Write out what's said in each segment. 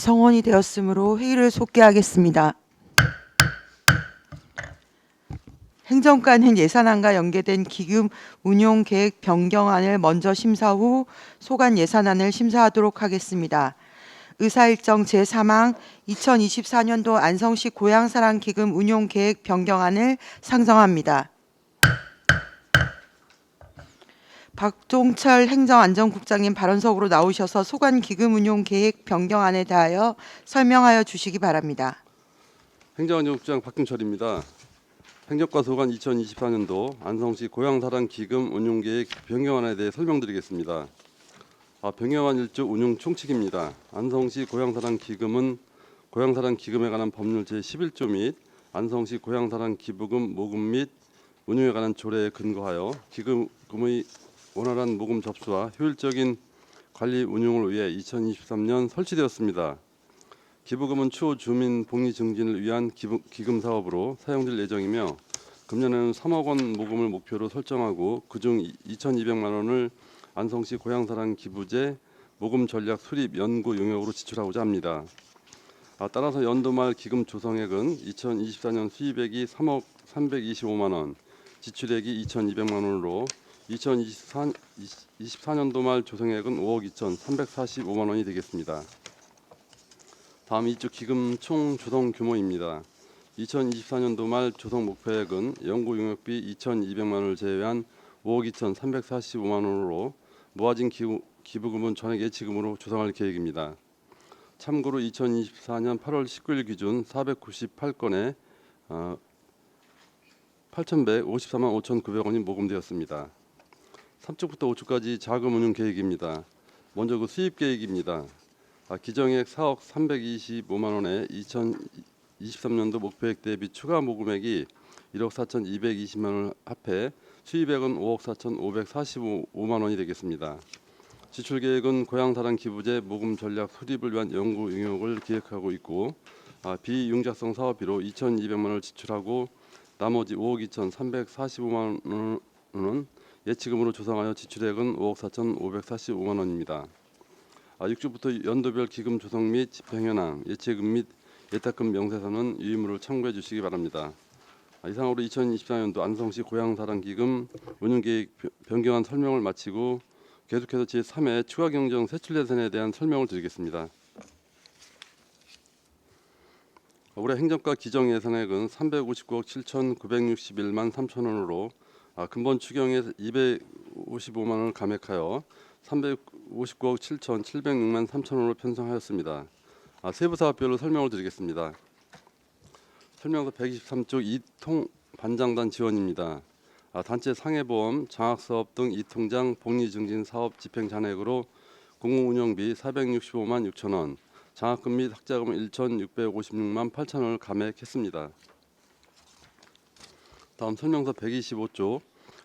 성원이 되었으므로 회의를 속개하겠습니다. 행정관은 예산안과 연계된 기금 운용 계획 변경안을 먼저 심사 후 소관 예산안을 심사하도록 하겠습니다. 의사일정 제3항 2024년도 안성시 고향사랑기금 운용 계획 변경안을 상정합니다. 박종철 행정안전국장님 발언석으로 나오셔서 소관 기금 운용 계획 변경안에 대하여 설명하여 주시기 바랍니다. 행정안전국장 박종철입니다. 행정과 소관 2024년도 안성시 고향사랑 기금 운용계획 변경안에 대해 설명드리겠습니다. 변경안 1조 운용 총칙입니다. 안성시 고향사랑 기금은 고향사랑 기금에 관한 법률 제11조 및 안성시 고향사랑 기부금 모금 및 운용에 관한 조례에 근거하여 기금의 원활한 모금 접수와 효율적인 관리 운용을 위해 2023년 설치되었습니다. 기부금은 추후 주민 복리 증진을 위한 기금 사업으로 사용될 예정이며 금년에는 3억 원 모금을 목표로 설정하고 그중 2,200만 원을 안성시 고향사랑 기부제 모금 전략 수립 연구 용역으로 지출하고자 합니다. 따라서 연도 말 기금 조성액은 2024년 수입액이 3억 325만 원, 지출액이 2,200만 원으로 2024년도 말 조성액은 5억 2,345만 원이 되겠습니다. 다음 이주 기금 총 조성 규모입니다. 2024년도 말 조성 목표액은 연구 용역비 2,200만 원을 제외한 5억 2,345만 원으로 모아진 기부금은 전액 예치금으로 조성할 계획입니다. 참고로 2024년 8월 19일 기준 498건에 8,154만 5,900원이 모금되었습니다. 3축부터 5축까지 자금 운용 계획입니다. 먼저 그 수입 계획입니다. 기정액 4억 325만 원에 2023년도 목표액 대비 추가 모금액이 1억 4,220만 원을 합해 수입액은 5억 4,545만 원이 되겠습니다. 지출 계획은 고향사랑 기부제 모금 전략 수립을 위한 연구 용역을 기획하고 있고 비융자성 사업비로 2,200만 원을 지출하고 나머지 5억 2,345만 원은 예치금으로 조성하여 지출액은 5억 4,545만 원입니다. 6주부터 연도별 기금 조성 및 집행 현황, 예치금 및 예탁금 명세서는 유의무를 참고해 주시기 바랍니다. 이상으로 2024년도 안성시 고향사랑 기금 운용계획 변경안 설명을 마치고 계속해서 제3회 추가경정 세출 예산에 대한 설명을 드리겠습니다. 올해 행정과 기정 예산액은 359억 7,961만 3천 원으로 근본 추경에 255만 원을 감액하여 359억 7,706만 3천 원으로 편성하였습니다. 세부 사업별로 설명을 드리겠습니다. 설명서 123쪽 이통 반장단 지원입니다. 단체 상해보험, 장학사업 등 이통장 복리증진 사업 집행 잔액으로 공공운영비 465만 6천 원, 장학금 및 학자금 1,656만 8천 원을 감액했습니다. 다음 설명서 125쪽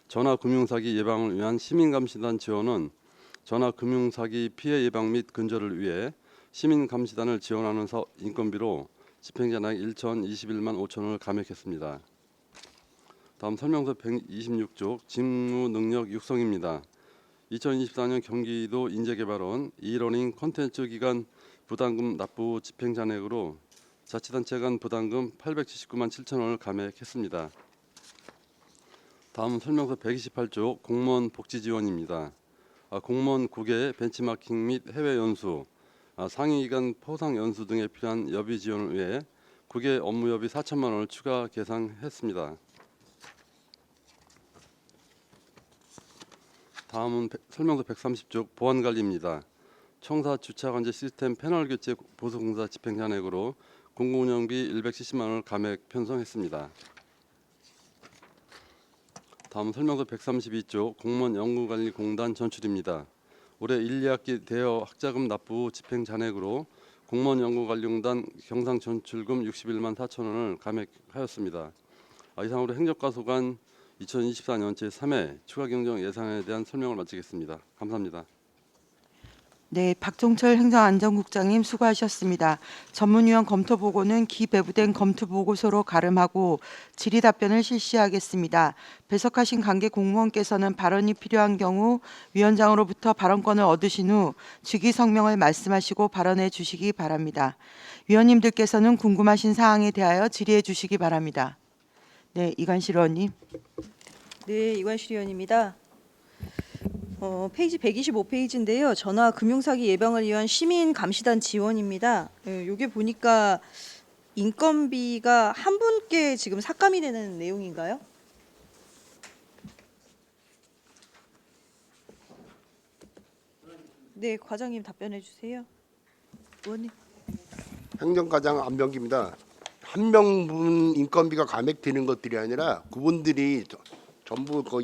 전화금융사기 예방을 위한 시민감시단 지원은 전화금융사기 피해 예방 및 근절을 위해 시민감시단을 지원하는 인건비로 집행잔액 1,021만 5천 원을 감액했습니다. 다음 설명서 126쪽 직무능력 육성입니다. 2024년 경기도 인재개발원 e-러닝 콘텐츠 기간 부담금 납부 집행잔액으로 자치단체 간 부담금 879만 7천 원을 감액했습니다. 다음 설명서 128쪽 공무원 복지 지원입니다. 공무원 국외 벤치마킹 및 해외 연수, 상위기관 포상 연수 등에 필요한 여비 지원을 위해 국외 업무여비 4천만 원을 추가 계상했습니다. 다음은 설명서 130쪽 보안관리입니다. 청사 주차관제 시스템 패널 교체 보수공사 집행 잔액으로 공공운영비 170만 원을 감액 편성했습니다. 다음 설명서 132쪽 공무원 연구관리공단 전출입니다. 올해 1, 2학기 대여 학자금 납부 집행 잔액으로 공무원 연구관리공단 경상 전출금 61만 4천 원을 감액하였습니다. 이상으로 행정과 소관 2024년 제3회 추가경정 예산에 대한 설명을 마치겠습니다. 감사합니다. 네, 박종철 행정안전국장님 수고하셨습니다. 전문위원 검토 보고는 기배부된 검토 보고서로 가름하고 질의 답변을 실시하겠습니다. 배석하신 관계 공무원께서는 발언이 필요한 경우 위원장으로부터 발언권을 얻으신 후 즉위 성명을 말씀하시고 발언해 주시기 바랍니다. 위원님들께서는 궁금하신 사항에 대하여 질의해 주시기 바랍니다. 네, 이관실 의원님. 네, 이관실 의원입니다. 페이지 125페이지인데요. 전화 금융사기 예방을 위한 시민 감시단 지원입니다. 요게 보니까 인건비가 한 분께 지금 삭감이 되는 내용인가요? 네, 과장님 답변해 주세요. 의원님. 행정과장 안병기입니다. 한 명분 인건비가 감액되는 것들이 아니라 그분들이 전부 그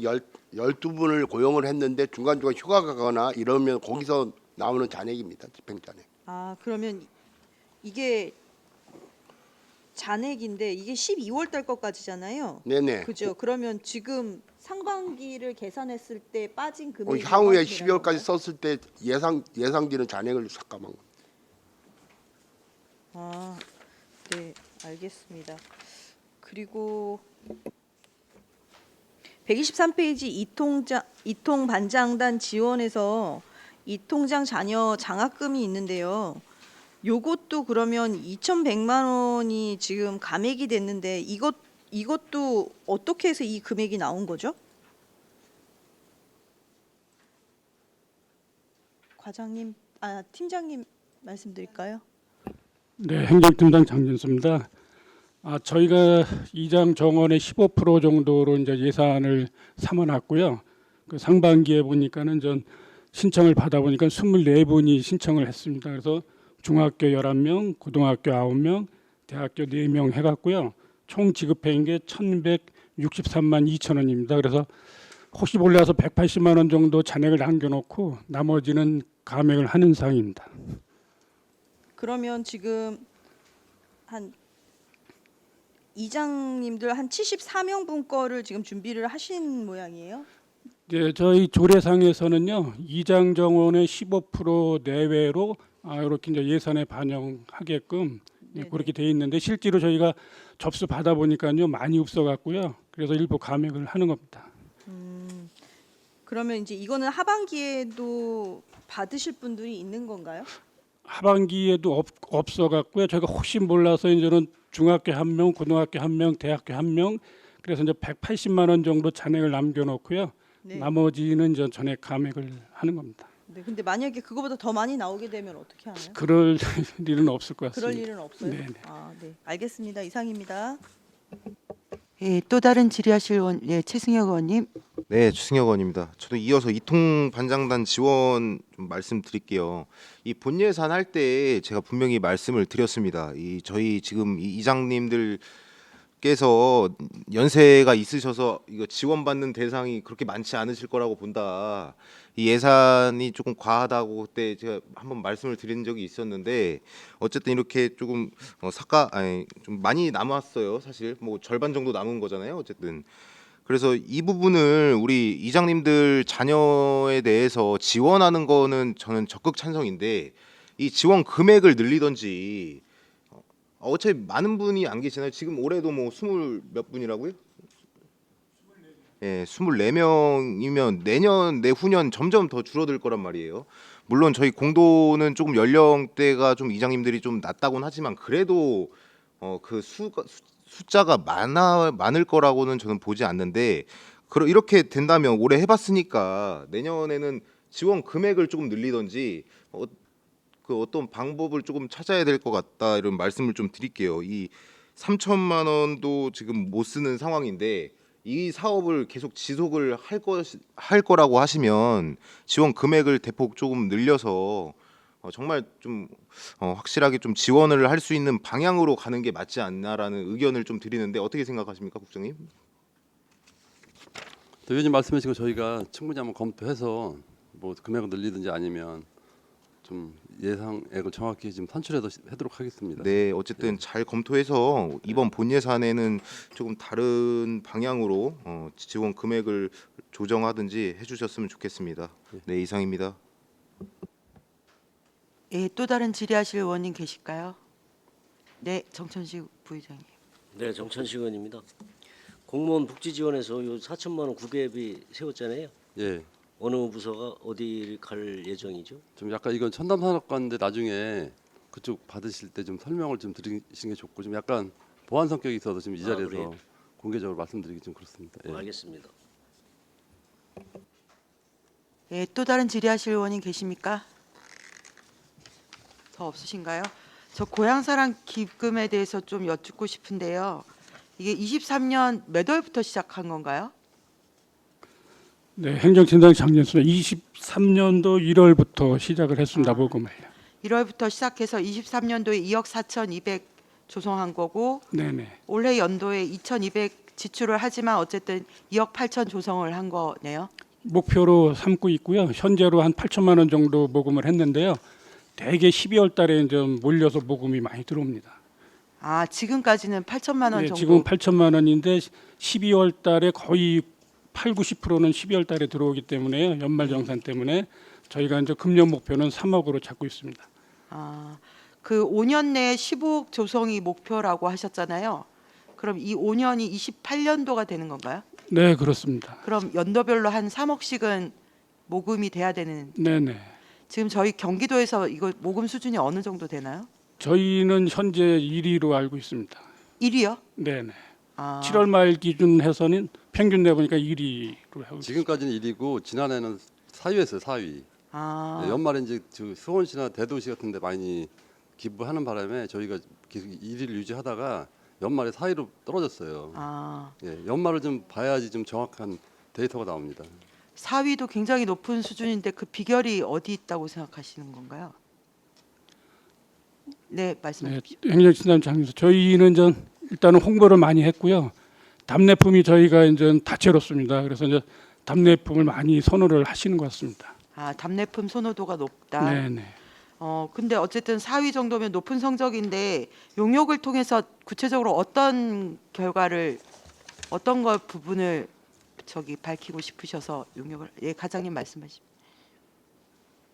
12분을 고용을 했는데 중간중간 휴가 가거나 이러면 거기서 나오는 잔액입니다. 집행잔액. 아, 그러면 이게 잔액인데 이게 12월 달 것까지잖아요. 네네. 그죠? 그러면 지금 상반기를 계산했을 때 빠진 금액이 향후에 얼마나 되는 12월까지 건가요? 썼을 때 예상되는 잔액을 삭감한 겁니다. 아, 네, 알겠습니다. 그리고 123페이지 이통 반장단 지원에서 이통장 자녀 장학금이 있는데요. 요것도 그러면 2,100만 원이 지금 감액이 됐는데 이것도 어떻게 해서 이 금액이 나온 거죠? 과장님, 팀장님 말씀드릴까요? 네, 행정팀장 장진수입니다. 저희가 이장 정원의 15% 정도로 이제 예산을 삼아놨고요. 그 상반기에 보니까는 전 신청을 받아보니까 24분이 신청을 했습니다. 그래서 중학교 11명, 고등학교 9명, 대학교 4명 해갖고요. 총 지급한 게 1,163만 2천 원입니다. 그래서 혹시 몰라서 180만 원 정도 잔액을 남겨놓고 나머지는 감액을 하는 상황입니다. 그러면 지금 한 이장님들 한 74명분 거를 지금 준비를 하신 모양이에요? 네, 저희 조례상에서는요 이장 정원의 15% 내외로 이렇게 이제 예산에 반영하게끔 네네. 그렇게 돼 있는데 실제로 저희가 접수 받아 보니까요 많이 없어갖고요. 그래서 일부 감액을 하는 겁니다. 그러면 이제 이거는 하반기에도 받으실 분들이 있는 건가요? 하반기에도 없어갖고요. 저희가 혹시 몰라서 이제는 중학교 1명, 고등학교 1명, 대학교 1명 그래서 이제 180만 원 정도 잔액을 남겨놓고요. 네. 나머지는 이제 전액 감액을 하는 겁니다. 네. 근데 만약에 그거보다 더 많이 나오게 되면 어떻게 하나요? 그럴 일은 없을 것 그럴 같습니다. 일은 없어요? 네네. 네. 알겠습니다. 이상입니다. 예, 또 다른 질의하실 의원, 예, 최승혁 의원님. 네, 추승혁 의원입니다. 저도 이어서 이통 반장단 지원 좀 말씀드릴게요. 이 본예산 할 때 제가 분명히 말씀을 드렸습니다. 저희 지금 이 이장님들께서 연세가 있으셔서 이거 지원받는 대상이 그렇게 많지 않으실 거라고 본다. 이 예산이 조금 과하다고 그때 제가 한번 말씀을 드린 적이 있었는데 어쨌든 이렇게 조금 좀 많이 남았어요. 사실 뭐 절반 정도 남은 거잖아요. 어쨌든. 그래서 이 부분을 우리 이장님들 자녀에 대해서 지원하는 거는 저는 적극 찬성인데 이 지원 금액을 늘리든지 어차피 많은 분이 안 계시나요? 지금 올해도 뭐 20 몇 분이라고요? 예, 24명이면 내년 내후년 점점 더 줄어들 거란 말이에요. 물론 저희 공도는 조금 연령대가 좀 이장님들이 좀 낮다고는 하지만 그래도 그 숫자가 많을 거라고는 저는 보지 않는데 이렇게 된다면 올해 해봤으니까 내년에는 지원 금액을 조금 늘리든지 그 어떤 방법을 조금 찾아야 될 것 같다 이런 말씀을 좀 드릴게요. 이 3천만 원도 지금 못 쓰는 상황인데 이 사업을 계속 지속을 할 거라고 하시면 지원 금액을 대폭 조금 늘려서 정말 좀 확실하게 좀 지원을 할 수 있는 방향으로 가는 게 맞지 않나라는 의견을 좀 드리는데 어떻게 생각하십니까, 국장님? 의원님 말씀하신 거 저희가 충분히 한번 검토해서 뭐 금액을 늘리든지 아니면 좀 예상액을 정확히 좀 산출하도록 하겠습니다. 네, 어쨌든 잘 검토해서 이번 본 예산에는 조금 다른 방향으로 지원 금액을 조정하든지 해주셨으면 좋겠습니다. 네, 이상입니다. 예, 또 다른 질의하실 의원님 계실까요? 네, 정천식 부의장님. 네, 정천식 의원입니다. 공무원 복지 지원에서 요 4천만 원 구개비 세웠잖아요. 예, 어느 부서가 어디 갈 예정이죠? 좀 약간 이건 첨단산업관인데 나중에 그쪽 받으실 때 좀 설명을 좀 드리시는 게 좋고 좀 약간 보안 성격이 있어서 지금 이 아, 자리에서 그래요? 공개적으로 말씀드리기 좀 그렇습니다. 예. 알겠습니다. 예, 또 다른 질의하실 의원님 계십니까? 더 없으신가요? 저 고향사랑 기금에 대해서 좀 여쭙고 싶은데요. 이게 23년 몇 월부터 시작한 건가요? 네, 행정팀장 장진수입니다. 23년도 1월부터 시작을 했습니다. 모금을. 1월부터 시작해서 23년도에 2억 4,200 조성한 거고 네네. 올해 연도에 2,200 지출을 하지만 어쨌든 2억 8천 조성을 한 거네요. 목표로 삼고 있고요. 현재로 한 8천만 원 정도 모금을 했는데요. 대개 12월 달에 이제 몰려서 모금이 많이 들어옵니다. 아, 지금까지는 8천만 원 네, 정도. 지금 8천만 원인데 12월 달에 거의 8, 90%는 12월 달에 들어오기 때문에요. 연말정산 때문에 저희가 이제 금년 목표는 3억으로 잡고 있습니다. 아, 그 5년 내에 15억 조성이 목표라고 하셨잖아요. 그럼 이 5년이 28년도가 되는 건가요? 네, 그렇습니다. 그럼 연도별로 한 3억씩은 모금이 돼야 되는. 네네. 지금 저희 경기도에서 이거 모금 수준이 어느 정도 되나요? 저희는 현재 1위로 알고 있습니다. 1위요? 네네. 아, 7월 말 기준 해서는 평균 내보니까 1위로 하고 있습니다. 지금까지는 1위고 지난해는 4위였어요. 4위. 아, 네, 연말에 이제 저 수원시나 대도시 같은데 많이 기부하는 바람에 저희가 계속 1위를 유지하다가 연말에 4위로 떨어졌어요. 아, 예, 연말을 좀 봐야지 좀 정확한 데이터가 나옵니다. 4위도 굉장히 높은 수준인데 그 비결이 어디 있다고 생각하시는 건가요? 네, 말씀해 네, 주십시오. 행정팀장 장님수 저희는 전 일단은 홍보를 많이 했고요. 답례품이 저희가 이제 다채롭습니다. 그래서 이제 답례품을 많이 선호를 하시는 것 같습니다. 아, 답례품 선호도가 높다. 네네. 근데 어쨌든 4위 정도면 높은 성적인데 용역을 통해서 구체적으로 어떤 결과를 어떤 걸 부분을 저기 밝히고 싶으셔서 용역을 예, 과장님 말씀하십시오.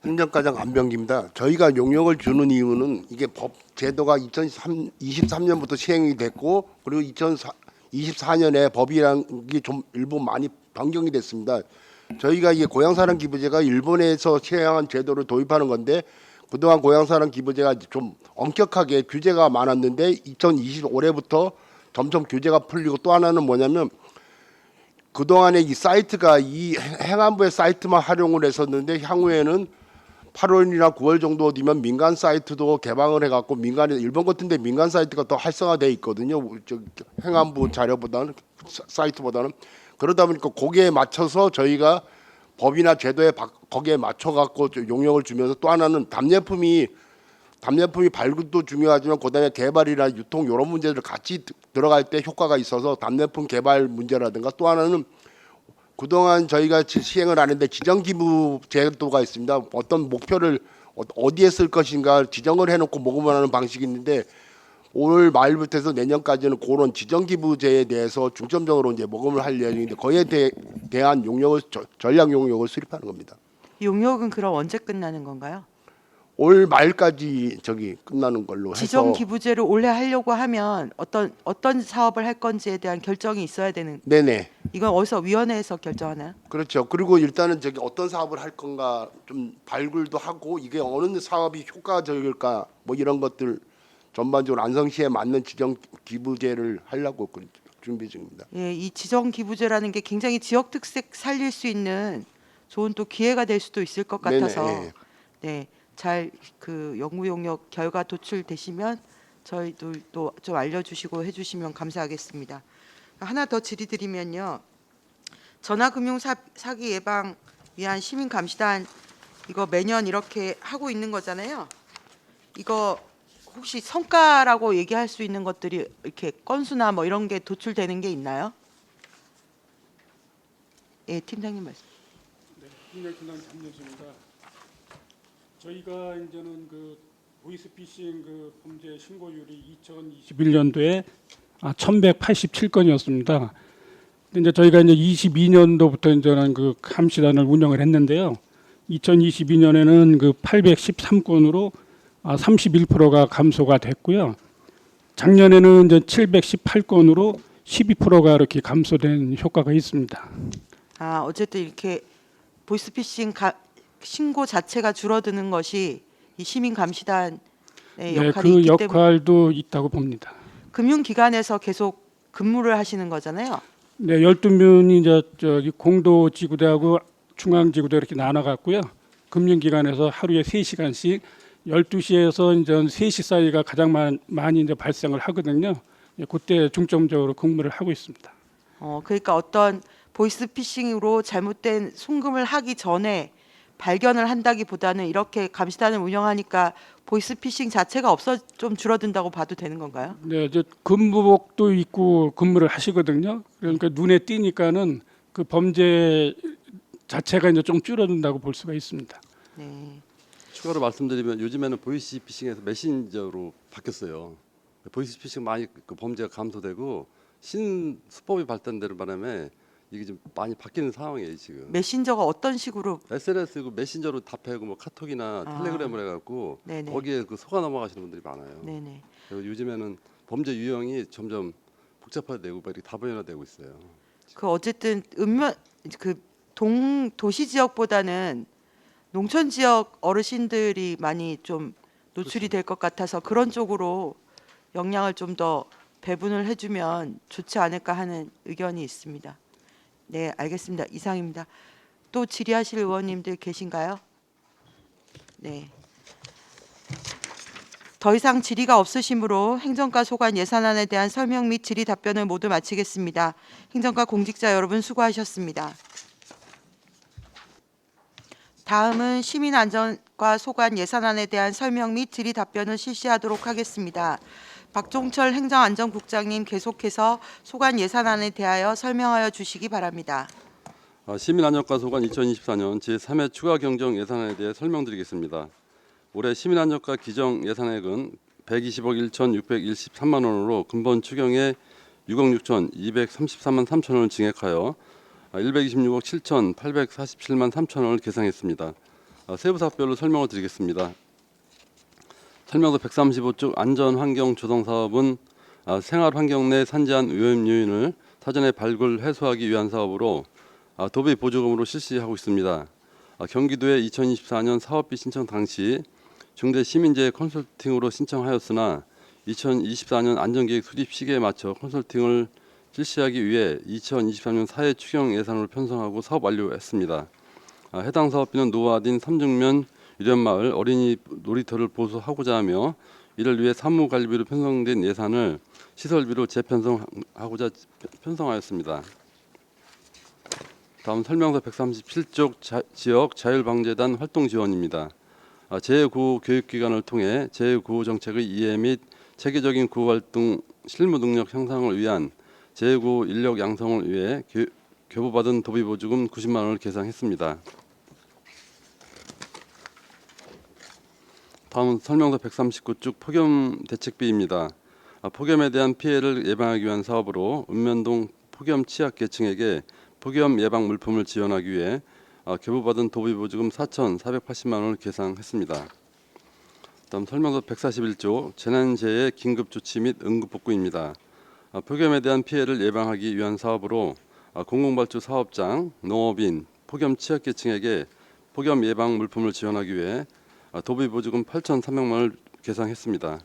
행정과장 안병기입니다. 저희가 용역을 주는 이유는 이게 법 제도가 2023년부터 시행이 됐고 그리고 2024년에 법이란 게 좀 일부 많이 변경이 됐습니다. 저희가 이게 고향사랑 기부제가 일본에서 시행한 제도를 도입하는 건데 그동안 고향사랑 기부제가 좀 엄격하게 규제가 많았는데 2025년부터 점점 규제가 풀리고 또 하나는 뭐냐면 그동안에 이 사이트가 이 행안부의 사이트만 활용을 했었는데 향후에는 8월이나 9월 정도 되면 민간 사이트도 개방을 해갖고 민간에 일본 같은데 민간 사이트가 더 활성화돼 있거든요. 저 행안부 자료보다는 사이트보다는 그러다 보니까 거기에 맞춰서 저희가 법이나 제도에 거기에 맞춰갖고 용역을 주면서 또 하나는 답례품이 발굴도 중요하지만 그다음에 개발이나 유통 이런 문제들 같이 들어갈 때 효과가 있어서 답례품 개발 문제라든가 또 하나는 그동안 저희가 시행을 안 했는데 지정기부 제도가 있습니다. 어떤 목표를 어디에 쓸 것인가 지정을 해놓고 모금을 하는 방식이 있는데 올 말부터 해서 내년까지는 그런 지정기부제에 대해서 중점적으로 이제 모금을 할 예정인데 거기에 대한 용역을 전략 용역을 수립하는 겁니다. 용역은 그럼 언제 끝나는 건가요? 올 말까지 저기 끝나는 걸로 해서 지정 기부제를 올해 하려고 하면 어떤 사업을 할 건지에 대한 결정이 있어야 되는. 네네 이건 어디서 위원회에서 결정하나요? 그렇죠. 그리고 일단은 저기 어떤 사업을 할 건가 좀 발굴도 하고 이게 어느 사업이 효과적일까 뭐 이런 것들 전반적으로 안성시에 맞는 지정 기부제를 하려고 준비 중입니다. 예, 이 지정 기부제라는 게 굉장히 지역 특색 살릴 수 있는 좋은 또 기회가 될 수도 있을 것 같아서 네네. 네, 잘 그 연구 용역 결과 도출되시면 저희들도 좀 알려주시고 해주시면 감사하겠습니다. 하나 더 질의드리면요, 전화금융 사기 예방 위한 시민 감시단 이거 매년 이렇게 하고 있는 거잖아요. 이거 혹시 성과라고 얘기할 수 있는 것들이 이렇게 건수나 뭐 이런 게 도출되는 게 있나요? 예, 팀장님 말씀. 행정팀장 장진수입니다. 저희가 이제는 그 보이스피싱 그 범죄 신고율이 2021년도에 1,187건이었습니다. 근데 이제 저희가 이제 22년도부터 이제는 그 감시단을 운영을 했는데요. 2022년에는 그 813건으로 31%가 감소가 됐고요. 작년에는 이제 718건으로 12%가 이렇게 감소된 효과가 있습니다. 어쨌든 이렇게 보이스피싱 신고 자체가 줄어드는 것이 이 시민 감시단의 네, 역할이 그 있기 때문에 역할도 있다고 봅니다. 금융기관에서 계속 근무를 하시는 거잖아요. 네, 12명이 이제 저기 공도지구대하고 중앙지구대 이렇게 나눠갔고요. 금융기관에서 하루에 3시간씩 12시에서 이제 3시 사이가 가장 많이 이제 발생을 하거든요. 그때 중점적으로 근무를 하고 있습니다. 그러니까 어떤 보이스피싱으로 잘못된 송금을 하기 전에 발견을 한다기보다는 이렇게 감시단을 운영하니까 보이스피싱 자체가 좀 줄어든다고 봐도 되는 건가요? 네, 이제 근무복도 입고 근무를 하시거든요. 그러니까 눈에 띄니까는 그 범죄 자체가 이제 좀 줄어든다고 볼 수가 있습니다. 네. 추가로 말씀드리면 요즘에는 보이스피싱에서 메신저로 바뀌었어요. 보이스피싱 많이 그 범죄가 감소되고 신수법이 발달되는 바람에 이게 좀 많이 바뀌는 상황이에요 지금. 메신저가 어떤 식으로 SNS 그 메신저로 답하고 뭐 카톡이나 텔레그램을 해갖고 네네. 거기에 그 속아 넘어가시는 분들이 많아요. 네네. 그리고 요즘에는 범죄 유형이 점점 복잡화되고 이렇게 다변화되고 있어요. 어쨌든 도시 지역보다는 농촌 지역 어르신들이 많이 좀 노출이 될 것 같아서 그런 쪽으로 역량을 좀 더 배분을 해주면 좋지 않을까 하는 의견이 있습니다. 네, 알겠습니다. 이상입니다. 또 질의하실 의원님들 계신가요? 네. 더 이상 질의가 없으시므로 행정과 소관 예산안에 대한 설명 및 질의 답변을 모두 마치겠습니다. 행정과 공직자 여러분 수고하셨습니다. 다음은 시민안전과 소관 예산안에 대한 설명 및 질의 답변을 실시하도록 하겠습니다. 박종철 행정안전국장님 계속해서 소관 예산안에 대하여 설명하여 주시기 바랍니다. 시민안전과 소관 2024년 제3회 추가 경정 예산안에 대해 설명드리겠습니다. 올해 시민안전과 기정 예산액은 120억 1,613만 원으로 근본 추경에 6억 6,233만 3천 원을 증액하여 126억 7,847만 3천 원을 계상했습니다. 세부 사업별로 설명을 드리겠습니다. 설명서 135쪽 안전환경 조성 사업은 생활환경 내 산재한 오염 요인을 사전에 발굴 해소하기 위한 사업으로 도비 보조금으로 실시하고 있습니다. 경기도에 2024년 사업비 신청 당시 중대 시민재해 컨설팅으로 신청하였으나 2024년 안전계획 수립 시기에 맞춰 컨설팅을 실시하기 위해 2023년 4회 추경 예산으로 편성하고 사업 완료했습니다. 해당 사업비는 노후화된 삼중면 유련마을 어린이 놀이터를 보수하고자 하며 이를 위해 사무관리비로 편성된 예산을 시설비로 재편성하고자 편성하였습니다. 다음 설명서 137쪽 지역 자율방재단 활동 지원입니다. 재해구호 교육기관을 통해 재해구호 정책의 이해 및 체계적인 구호 활동 실무 능력 향상을 위한 재해구호 인력 양성을 위해 교부받은 도비보조금 90만 원을 계상했습니다. 다음은 설명서 139쪽 폭염 대책비입니다. 폭염에 대한 피해를 예방하기 위한 사업으로 읍면동 폭염 취약계층에게 폭염 예방 물품을 지원하기 위해 교부받은 도비보조금 4,480만 원을 계상했습니다. 다음 설명서 141조 재난재해 긴급조치 및 응급복구입니다. 폭염에 대한 피해를 예방하기 위한 사업으로 공공발주 사업장, 농업인, 폭염 취약계층에게 폭염 예방 물품을 지원하기 위해 도비보조금 8,300만 원을 계상했습니다.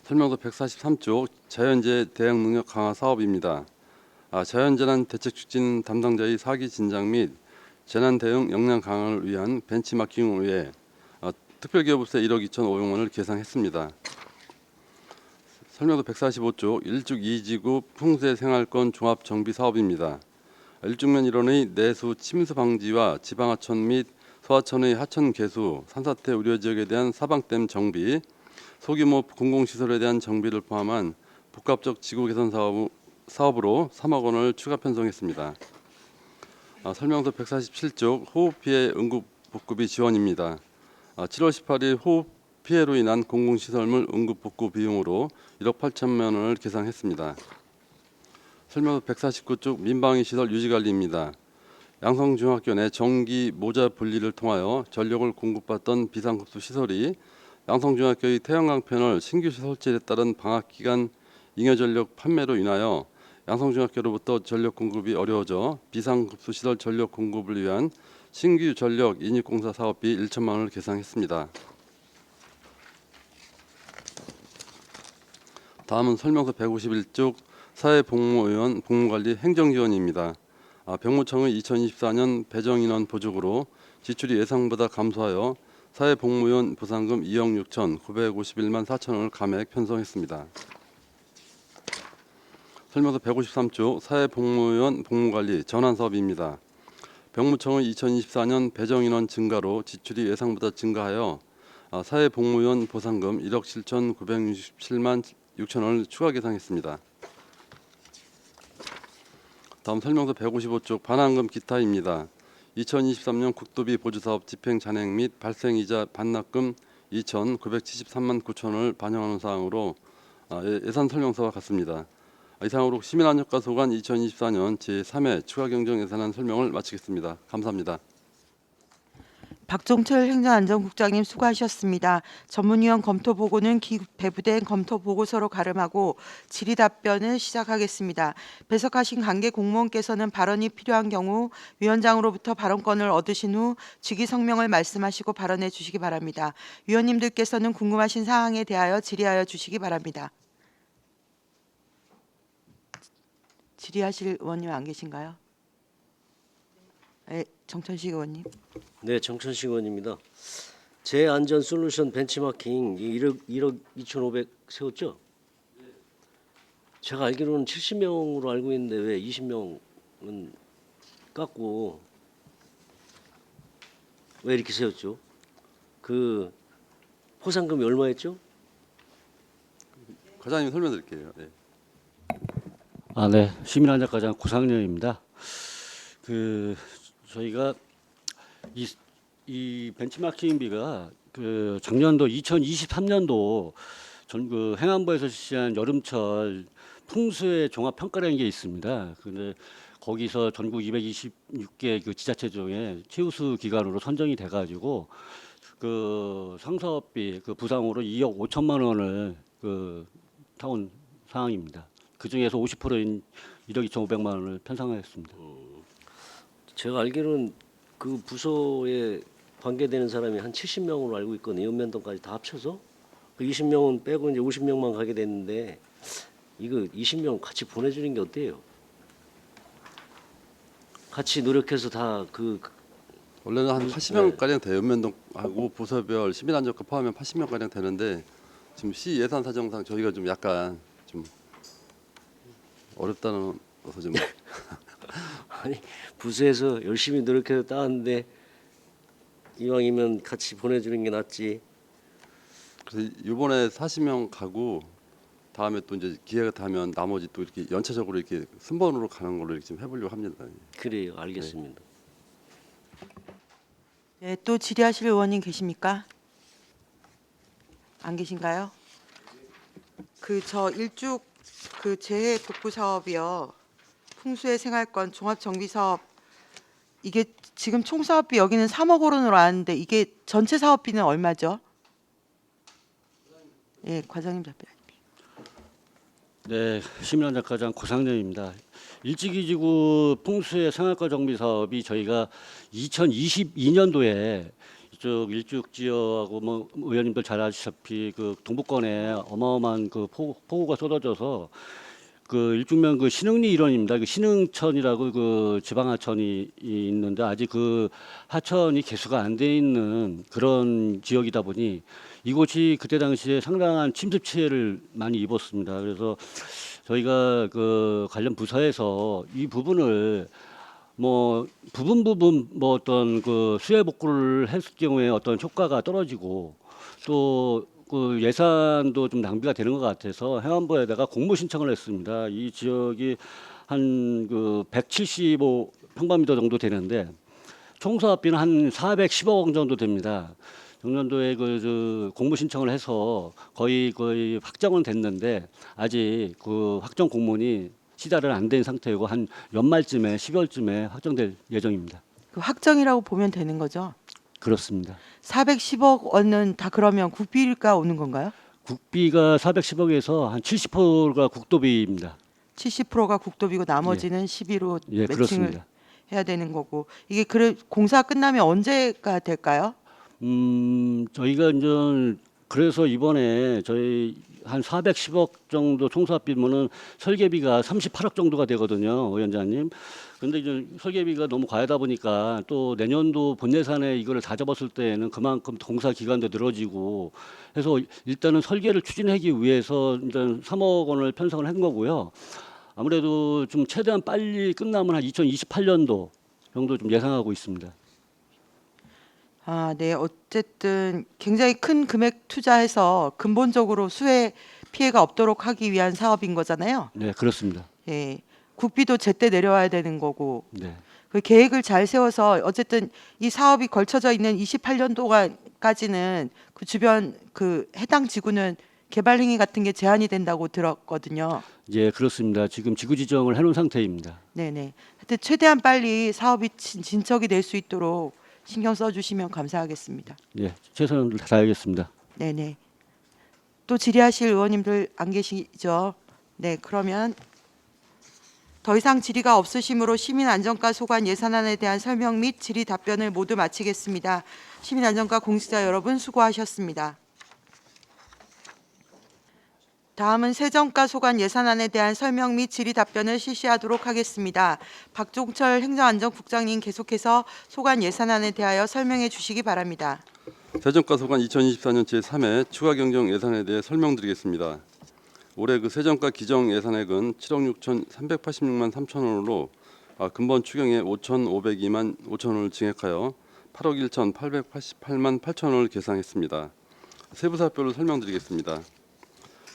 설명서 143쪽 자연재해 대응 능력 강화 사업입니다. 자연재난 대책 추진 담당자의 사기 진작 및 재난 대응 역량 강화를 위한 벤치마킹을 위해 특별기업세 1억 2,500만 원을 계상했습니다. 설명서 145쪽 1중 2지구 풍세생활권 종합정비 사업입니다. 1중면 1원의 내수 침수 방지와 지방하천 및 소하천의 하천 개수, 산사태 우려 지역에 대한 사방댐 정비, 소규모 공공시설에 대한 정비를 포함한 복합적 지구 개선 사업으로 3억 원을 추가 편성했습니다. 설명서 147쪽 호흡 피해 응급 복구비 지원입니다. 7월 18일 호흡 피해로 인한 공공시설물 응급 복구 비용으로 1억 8천만 원을 계상했습니다. 설명서 149쪽 민방위 시설 유지 관리입니다. 양성중학교 내 전기 모자 분리를 통하여 전력을 공급받던 비상급수 시설이 양성중학교의 태양광 패널 신규 설치에 따른 방학 기간 잉여전력 판매로 인하여 양성중학교로부터 전력 공급이 어려워져 비상급수 시설 전력 공급을 위한 신규 전력 인입공사 사업비 1천만 원을 계상했습니다. 다음은 설명서 151쪽 사회복무의원 복무관리 행정지원입니다. 병무청의 2024년 배정인원 보직으로 지출이 예상보다 감소하여 사회복무위원 보상금 2억 6,951만 4천 원을 감액 편성했습니다. 설명서 153쪽 사회복무위원 복무관리 전환사업입니다. 병무청의 2024년 배정인원 증가로 지출이 예상보다 증가하여 사회복무위원 보상금 1억 7,967만 6천 원을 추가 계상했습니다. 다음 설명서 155쪽 반환금 기타입니다. 2023년 국도비 보조사업 집행 잔행 및 발생이자 반납금 2,973만 9천 원을 반영하는 사항으로 예산 설명서와 같습니다. 이상으로 시민안전과 소관 2024년 제3회 추가경정 예산안 설명을 마치겠습니다. 감사합니다. 박종철 행정안전국장님 수고하셨습니다. 전문위원 검토 보고는 배부된 검토 보고서로 가름하고 질의 답변을 시작하겠습니다. 배석하신 관계 공무원께서는 발언이 필요한 경우 위원장으로부터 발언권을 얻으신 후 즉위 성명을 말씀하시고 발언해 주시기 바랍니다. 위원님들께서는 궁금하신 사항에 대하여 질의하여 주시기 바랍니다. 질의하실 의원님 안 계신가요? 네, 정천식 의원님. 네, 정천식 의원입니다. 제안전 솔루션 벤치마킹 1억 2,500 세웠죠? 제가 알기로는 70명으로 알고 있는데 왜 20명은 깎고 왜 이렇게 세웠죠? 그 포상금이 얼마였죠? 과장님 설명드릴게요. 네. 네. 시민안전과장 고상렬입니다. 저희가 이 벤치마킹비가 작년도 2023년도 전 행안부에서 실시한 여름철 풍수의 종합 평가라는 게 있습니다. 근데 거기서 전국 226개 지자체 중에 최우수 기관으로 선정이 돼가지고 상사업비 부상으로 2억 5천만 원을 타온 상황입니다. 그 중에서 50%인 1억 2,500만 원을 편성하였습니다. 제가 알기로는 그 부서에 관계되는 사람이 한 70명으로 알고 있거든요. 연면동까지 다 합쳐서 20명은 빼고 이제 50명만 가게 됐는데 이거 20명 같이 보내주는 게 어때요? 같이 노력해서 다 원래는 한 80명 가량 돼요. 연면동하고 부서별 시민안전과 포함하면 80명 가량 되는데 지금 시 예산 사정상 저희가 좀 약간 좀 어렵다는 것을 좀 아니 부서에서 열심히 노력해서 따왔는데 이왕이면 같이 보내주는 게 낫지. 그래서 이번에 40명 가고 다음에 또 이제 기회가 되면 나머지 또 이렇게 연차적으로 이렇게 순번으로 가는 걸로 이렇게 좀 해보려고 합니다. 그래요, 알겠습니다. 네, 또 질의하실 의원님 계십니까? 안 계신가요? 저 일죽 재해 복구 사업이요. 풍수의 생활권 종합 정비 사업 이게 지금 총 사업비 여기는 3억 원으로 나왔는데 이게 전체 사업비는 얼마죠? 예, 과장님 답변. 네, 시민안전과장 고상렬입니다. 일지기지구 풍수의 생활권 정비 사업이 저희가 2022년도에 이쪽 일죽 지역하고 의원님들 잘 아시다시피 동부권에 어마어마한 폭우가 쏟아져서 일중면 신흥리 일원입니다. 신흥천이라고 지방하천이 있는데 아직 하천이 개수가 안 돼 있는 그런 지역이다 보니 이곳이 그때 당시에 상당한 침습 피해를 많이 입었습니다. 그래서 저희가 관련 부서에서 이 부분을 부분 어떤 수해 복구를 했을 경우에 어떤 효과가 떨어지고 또 예산도 좀 낭비가 되는 것 같아서 행안부에다가 공모 신청을 했습니다. 이 지역이 한 175 평방미터 정도 되는데 총 사업비는 한 410억 원 정도 됩니다. 작년도에 공모 신청을 해서 거의 확정은 됐는데 아직 확정 공문이 시달은 안 된 상태이고 한 연말쯤에 12월쯤에 확정될 예정입니다. 그 확정이라고 보면 되는 거죠. 그렇습니다. 410억 원은 다 그러면 국비가 오는 건가요? 국비가 410억에서 한 70%가 국도비입니다. 70%가 국도비고 나머지는 11호 예, 매칭을 그렇습니다. 해야 되는 거고 이게 공사 끝나면 언제가 될까요? 저희가 이제 그래서 이번에 저희 한 410억 정도 총사비면은 설계비가 38억 정도가 되거든요, 위원장님. 근데 이제 설계비가 너무 과하다 보니까 또 내년도 본 예산에 이거를 다 잡았을 때에는 그만큼 공사 기간도 늘어지고 해서 일단은 설계를 추진하기 위해서 이제 3억 원을 편성을 한 거고요. 아무래도 좀 최대한 빨리 끝나면 한 2028년도 정도 좀 예상하고 있습니다. 아, 네. 어쨌든 굉장히 큰 금액 투자해서 근본적으로 수해 피해가 없도록 하기 위한 사업인 거잖아요. 네, 그렇습니다. 예. 국비도 제때 내려와야 되는 거고 네. 그 계획을 잘 세워서 어쨌든 이 사업이 걸쳐져 있는 28년도까지는 그 주변 그 해당 지구는 개발 행위 같은 게 제한이 된다고 들었거든요. 예, 그렇습니다. 지금 지구 지정을 해놓은 상태입니다. 네네. 하여튼 최대한 빨리 사업이 진척이 될 수 있도록 신경 써주시면 감사하겠습니다. 예, 최선을 다하겠습니다. 네네. 또 질의하실 의원님들 안 계시죠? 네, 그러면 더 이상 질의가 없으시므로 시민안전과 소관 예산안에 대한 설명 및 질의 답변을 모두 마치겠습니다. 시민안전과 공직자 여러분 수고하셨습니다. 다음은 세정과 소관 예산안에 대한 설명 및 질의 답변을 실시하도록 하겠습니다. 박종철 행정안전국장님 계속해서 소관 예산안에 대하여 설명해 주시기 바랍니다. 세정과 소관 2024년 제3회 추가 경정 예산에 대해 설명드리겠습니다. 올해 그 세정과 기정 예산액은 7억 6,386만 3천 원으로 근본 추경에 5,502만 5천 원을 증액하여 8억 1,888만 8천 원을 계상했습니다. 세부사표를 설명드리겠습니다.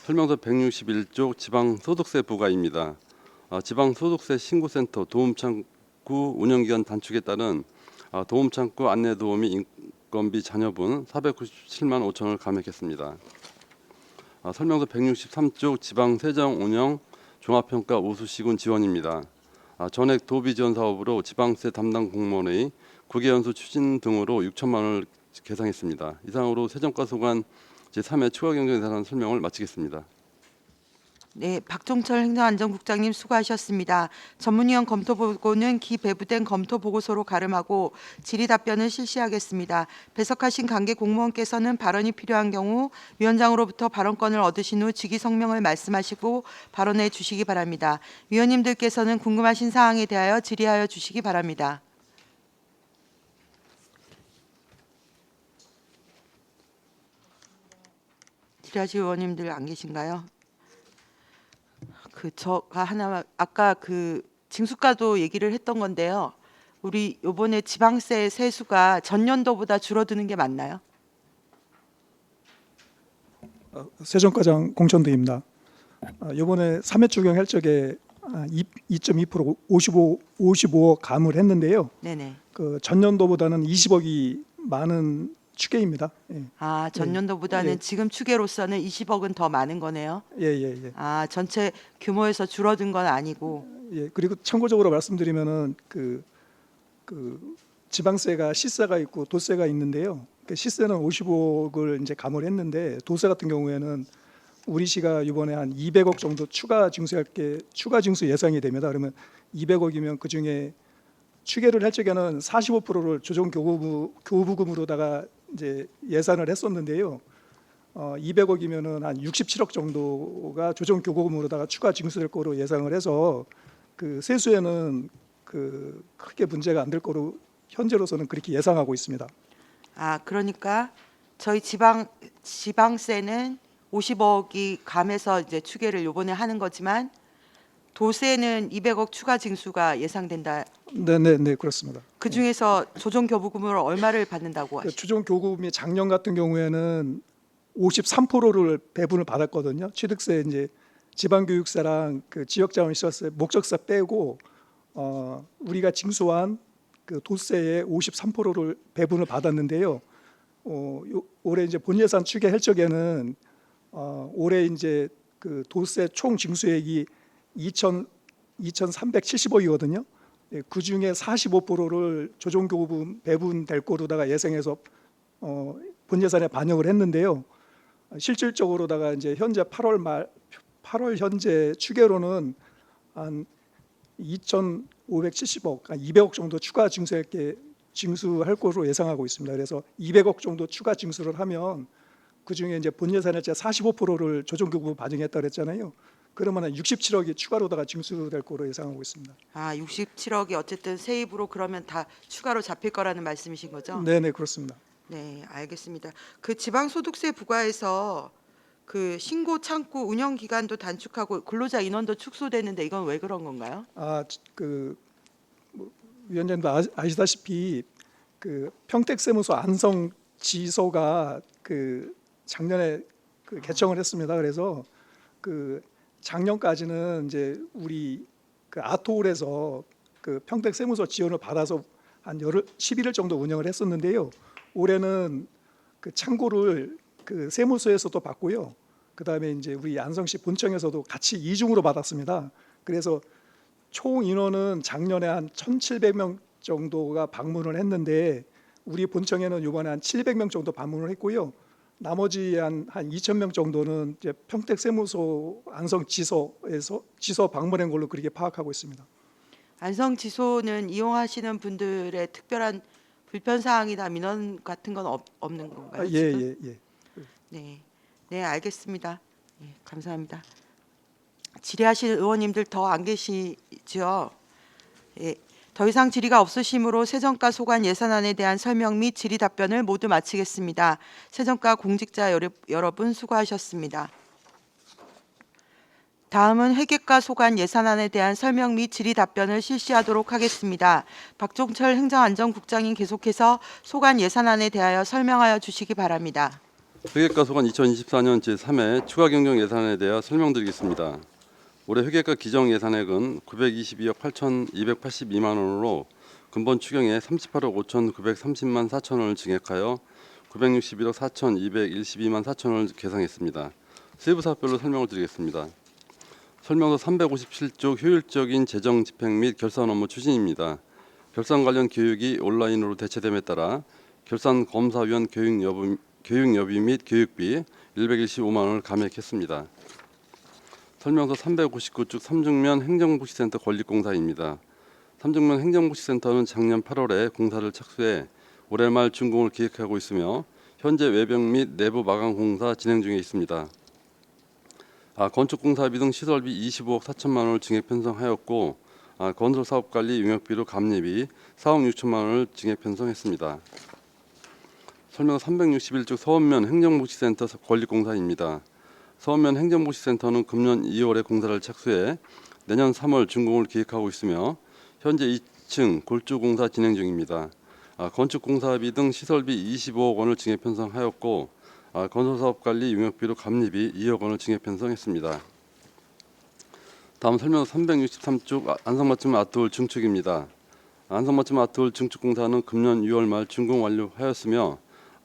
설명서 161쪽 지방소득세 부과입니다. 지방소득세 신고센터 도움창구 운영기간 단축에 따른 도움창구 안내도우미 인건비 잔여분 497만 5천 원을 감액했습니다. 설명서 163쪽 지방세정운영 종합평가 우수시군 지원입니다. 전액 도비지원 사업으로 지방세 담당 공무원의 국외연수 추진 등으로 6천만 원을 계상했습니다. 이상으로 세정과 소관 제3회 추가 경정 예산안 설명을 마치겠습니다. 네, 박종철 행정안전국장님 수고하셨습니다. 전문위원 검토 보고는 기배부된 검토 보고서로 가름하고 질의 답변을 실시하겠습니다. 배석하신 관계 공무원께서는 발언이 필요한 경우 위원장으로부터 발언권을 얻으신 후 직위 성명을 말씀하시고 발언해 주시기 바랍니다. 위원님들께서는 궁금하신 사항에 대하여 질의하여 주시기 바랍니다. 질의하실 의원님들 안 계신가요? 저가 하나 아까 징수가도 얘기를 했던 건데요. 우리 이번에 지방세 세수가 전년도보다 줄어드는 게 맞나요? 세정과장 공천도입니다. 이번에 3회 추경할 적에 2.2% 55억 감을 했는데요. 네네. 그 전년도보다는 20억이 많은 추계입니다. 예. 전년도보다는 예. 지금 추계로서는 20억은 더 많은 거네요. 예. 전체 규모에서 줄어든 건 아니고. 예. 그리고 참고적으로 말씀드리면은 그 지방세가 시세가 있고 도세가 있는데요. 그 시세는 55억을 이제 감을 했는데 도세 같은 경우에는 우리 시가 이번에 한 200억 정도 추가 징수 예상이 됩니다. 그러면 200억이면 그 중에 추계를 할 적에는 45%를 조정 교부금으로다가 이제 예산을 했었는데요. 200억이면은 한 67억 정도가 조정 교부금으로다가 추가 징수될 거로 예상을 해서 그 세수에는 크게 문제가 안 될 거로 현재로서는 그렇게 예상하고 있습니다. 그러니까 저희 지방세는 50억이 감해서 이제 추계를 요번에 하는 거지만 도세는 200억 추가 징수가 예상된다. 네, 그렇습니다. 그 중에서 조정 교부금으로 얼마를 받는다고 하시죠? 조정 교부금이 작년 같은 경우에는 53%를 배분을 받았거든요. 취득세 이제 지방교육세랑 그 지역자원시설세 목적세 빼고 우리가 징수한 그 도세의 53%를 배분을 받았는데요. 올해 이제 본예산 추계할 적에는 올해 이제 그 도세 총 징수액이 2,370억이거든요. 그 중에 45%를 조정교부분 배분될 거로다가 예상해서 본 예산에 반영을 했는데요. 실질적으로다가 이제 현재 8월 현재 추계로는 한 2,570억, 200억 정도 추가 징수할 것으로 예상하고 있습니다. 그래서 200억 정도 추가 징수를 하면 그 중에 이제 본 예산의 45%를 조정교부 반영했다 그랬잖아요. 그러면 한 67억이 추가로다가 징수될 거로 예상하고 있습니다. 67억이 어쨌든 세입으로 그러면 다 추가로 잡힐 거라는 말씀이신 거죠? 네, 그렇습니다. 네, 알겠습니다. 그 지방소득세 부과에서 그 신고 창구 운영 기간도 단축하고 근로자 인원도 축소되는데 이건 왜 그런 건가요? 위원장님도 아시다시피 그 평택세무서 안성지소가 그 작년에 그 개청을 했습니다. 그래서 그 작년까지는 이제 우리 그 아토홀에서 그 평택세무서 지원을 받아서 한 11일 정도 운영을 했었는데요. 올해는 그 창구를 그 세무서에서도 받고요. 그다음에 이제 우리 안성시 본청에서도 같이 이중으로 받았습니다. 그래서 총 인원은 작년에 한 1,700명 정도가 방문을 했는데 우리 본청에는 이번에 한 700명 정도 방문을 했고요. 나머지 한 2,000명 정도는 이제 평택세무서 안성지소에서 지소 방문한 걸로 그렇게 파악하고 있습니다. 안성지소는 이용하시는 분들의 특별한 불편 사항이나 민원 같은 건 없는 건가요? 지금? 예. 네, 알겠습니다. 예, 감사합니다. 질의하실 의원님들 더 안 계시죠? 예, 더 이상 질의가 없으시므로 세정가 소관 예산안에 대한 설명 및 질의 답변을 모두 마치겠습니다. 세정가 공직자 여러분 수고하셨습니다. 다음은 회계과 소관 예산안에 대한 설명 및 질의 답변을 실시하도록 하겠습니다. 박종철 행정안전국장님 계속해서 소관 예산안에 대하여 설명하여 주시기 바랍니다. 회계과 소관 2024년 제3회 추가 경정 예산에 대하여 설명드리겠습니다. 올해 회계과 기정 예산액은 922억 8,282만 원으로 근본 추경에 38억 5,930만 4천 원을 증액하여 961억 4,212만 4천 원을 계상했습니다. 세부 사업별로 설명을 드리겠습니다. 설명서 357쪽 효율적인 재정 집행 및 결산 업무 추진입니다. 결산 관련 교육이 온라인으로 대체됨에 따라 결산 검사위원 교육 여비 및 교육비 115만 원을 감액했습니다. 설명서 359쪽 삼중면 행정복지센터 건립공사입니다. 삼중면 행정복지센터는 작년 8월에 공사를 착수해 올해 말 준공을 계획하고 있으며 현재 외벽 및 내부 마감 공사 진행 중에 있습니다. 건축공사비 등 시설비 25억 4천만 원을 증액 편성하였고 건설사업관리 용역비로 감리비 4억 6천만 원을 증액 편성했습니다. 설명 361쪽 서원면 행정복지센터 건립공사입니다. 서원면 행정복지센터는 금년 2월에 공사를 착수해 내년 3월 준공을 계획하고 있으며 현재 2층 골조공사 진행 중입니다. 건축공사비 등 시설비 25억 원을 증액 편성하였고 건설사업관리 용역비로 감리비 2억 원을 증액 편성했습니다. 다음 설명 363쪽 안성맞춤 아트홀 증축입니다. 안성맞춤 아트홀 증축공사는 금년 6월 말 준공 완료하였으며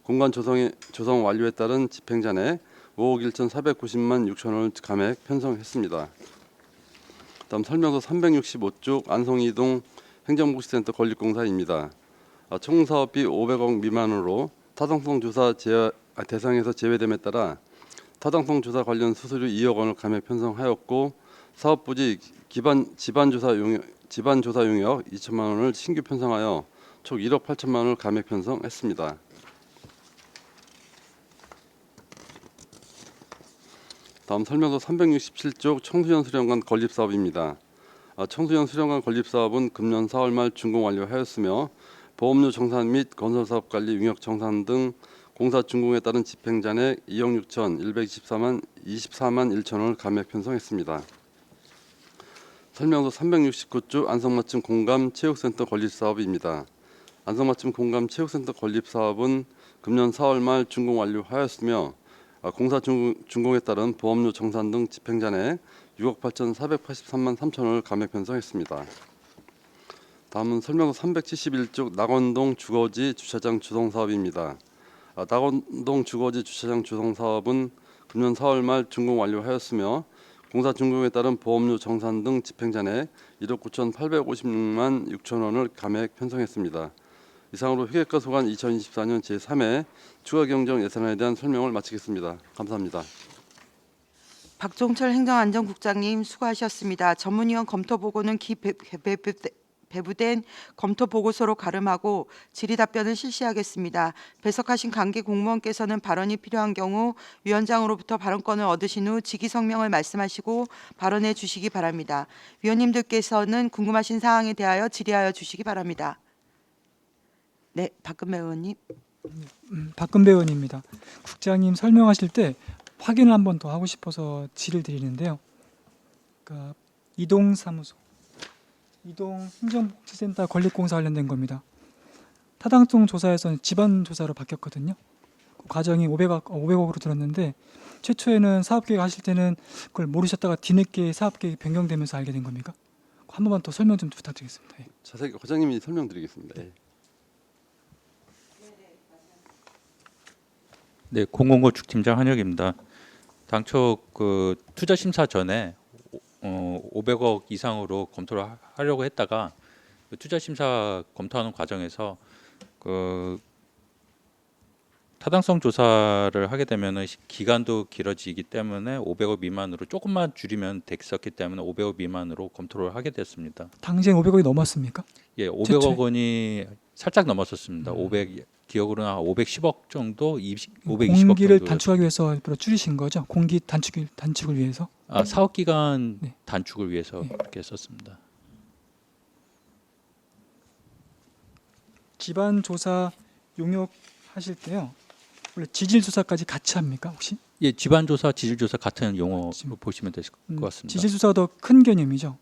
공간 조성 완료에 따른 집행잔액 5억 1,490만 6천 원을 감액 편성했습니다. 다음 설명서 365쪽 안성이동 행정복지센터 건립공사입니다. 총 사업비 500억 미만으로 타당성 조사 대상에서 제외됨에 따라 타당성 조사 관련 수수료 2억 원을 감액 편성하였고 사업 부지 집안 조사 용역 2천만 원을 신규 편성하여 총 1억 8천만 원을 감액 편성했습니다. 다음 설명서 367쪽 청소년 수련관 건립 사업입니다. 청소년 수련관 건립 사업은 금년 4월 말 준공 완료하였으며 보험료 정산 및 건설사업 관리 용역 정산 등 공사 준공에 따른 집행잔액 2억 6천 124만 1천 원을 감액 편성했습니다. 설명서 369쪽 안성맞춤 공감 체육센터 건립 사업입니다. 안성맞춤 공감 체육센터 건립 사업은 금년 4월 말 준공 완료하였으며 공사 준공에 따른 보험료 정산 등 집행잔액 6억 8,483만 3천 원을 감액 편성했습니다. 다음은 설명서 371쪽 낙원동 주거지 주차장 주성 사업입니다. 낙원동 주거지 주차장 주성 사업은 금년 4월 말 준공 완료하였으며 공사 준공에 따른 보험료 정산 등 집행잔액 1억 9,856만 6천 원을 감액 편성했습니다. 이상으로 회계과 소관 2024년 제3회 추가경정 예산안에 대한 설명을 마치겠습니다. 감사합니다. 박종철 행정안전국장님 수고하셨습니다. 전문위원 검토보고는 배부된 검토보고서로 가름하고 질의답변을 실시하겠습니다. 배석하신 관계 공무원께서는 발언이 필요한 경우 위원장으로부터 발언권을 얻으신 후 직위성명을 말씀하시고 발언해 주시기 바랍니다. 위원님들께서는 궁금하신 사항에 대하여 질의하여 주시기 바랍니다. 네, 박근배 의원님. 박근배 의원입니다. 국장님 설명하실 때 확인을 한 번 더 하고 싶어서 질의를 드리는데요. 그러니까 이동사무소, 이동행정복지센터 건립공사 관련된 겁니다. 타당성 조사에서는 지반 조사로 바뀌었거든요. 그 과정이 500억으로 들었는데 최초에는 사업계획 하실 때는 그걸 모르셨다가 뒤늦게 사업계획이 변경되면서 알게 된 겁니까? 한 번만 더 설명 좀 부탁드리겠습니다. 예. 자세히 과장님이 설명드리겠습니다. 예. 네, 공공건축 팀장 한혁입니다. 당초 그 투자 심사 전에 500억 이상으로 검토를 하려고 했다가 그 투자 심사 검토하는 과정에서 그 타당성 조사를 하게 되면은 기간도 길어지기 때문에 500억 미만으로 조금만 줄이면 됐었기 때문에 500억 미만으로 검토를 하게 됐습니다. 당시엔 500억이 넘었습니까? 예, 500억 원이 살짝 넘었었습니다. 500 기억으로는 한 510억 정도, 520억 공기를 정도. 단축하기 위해서 일부러 줄이신 거죠? 공기 단축을 위해서? 사업 기간 네. 단축을 위해서 네. 그렇게 했었습니다. 지반 조사 용역하실 때요. 원래 지질 조사까지 같이 합니까 혹시? 예, 지반 조사, 지질 조사 같은 용어로 보시면 되실 것 같습니다. 지질 조사가 더 큰 개념이죠.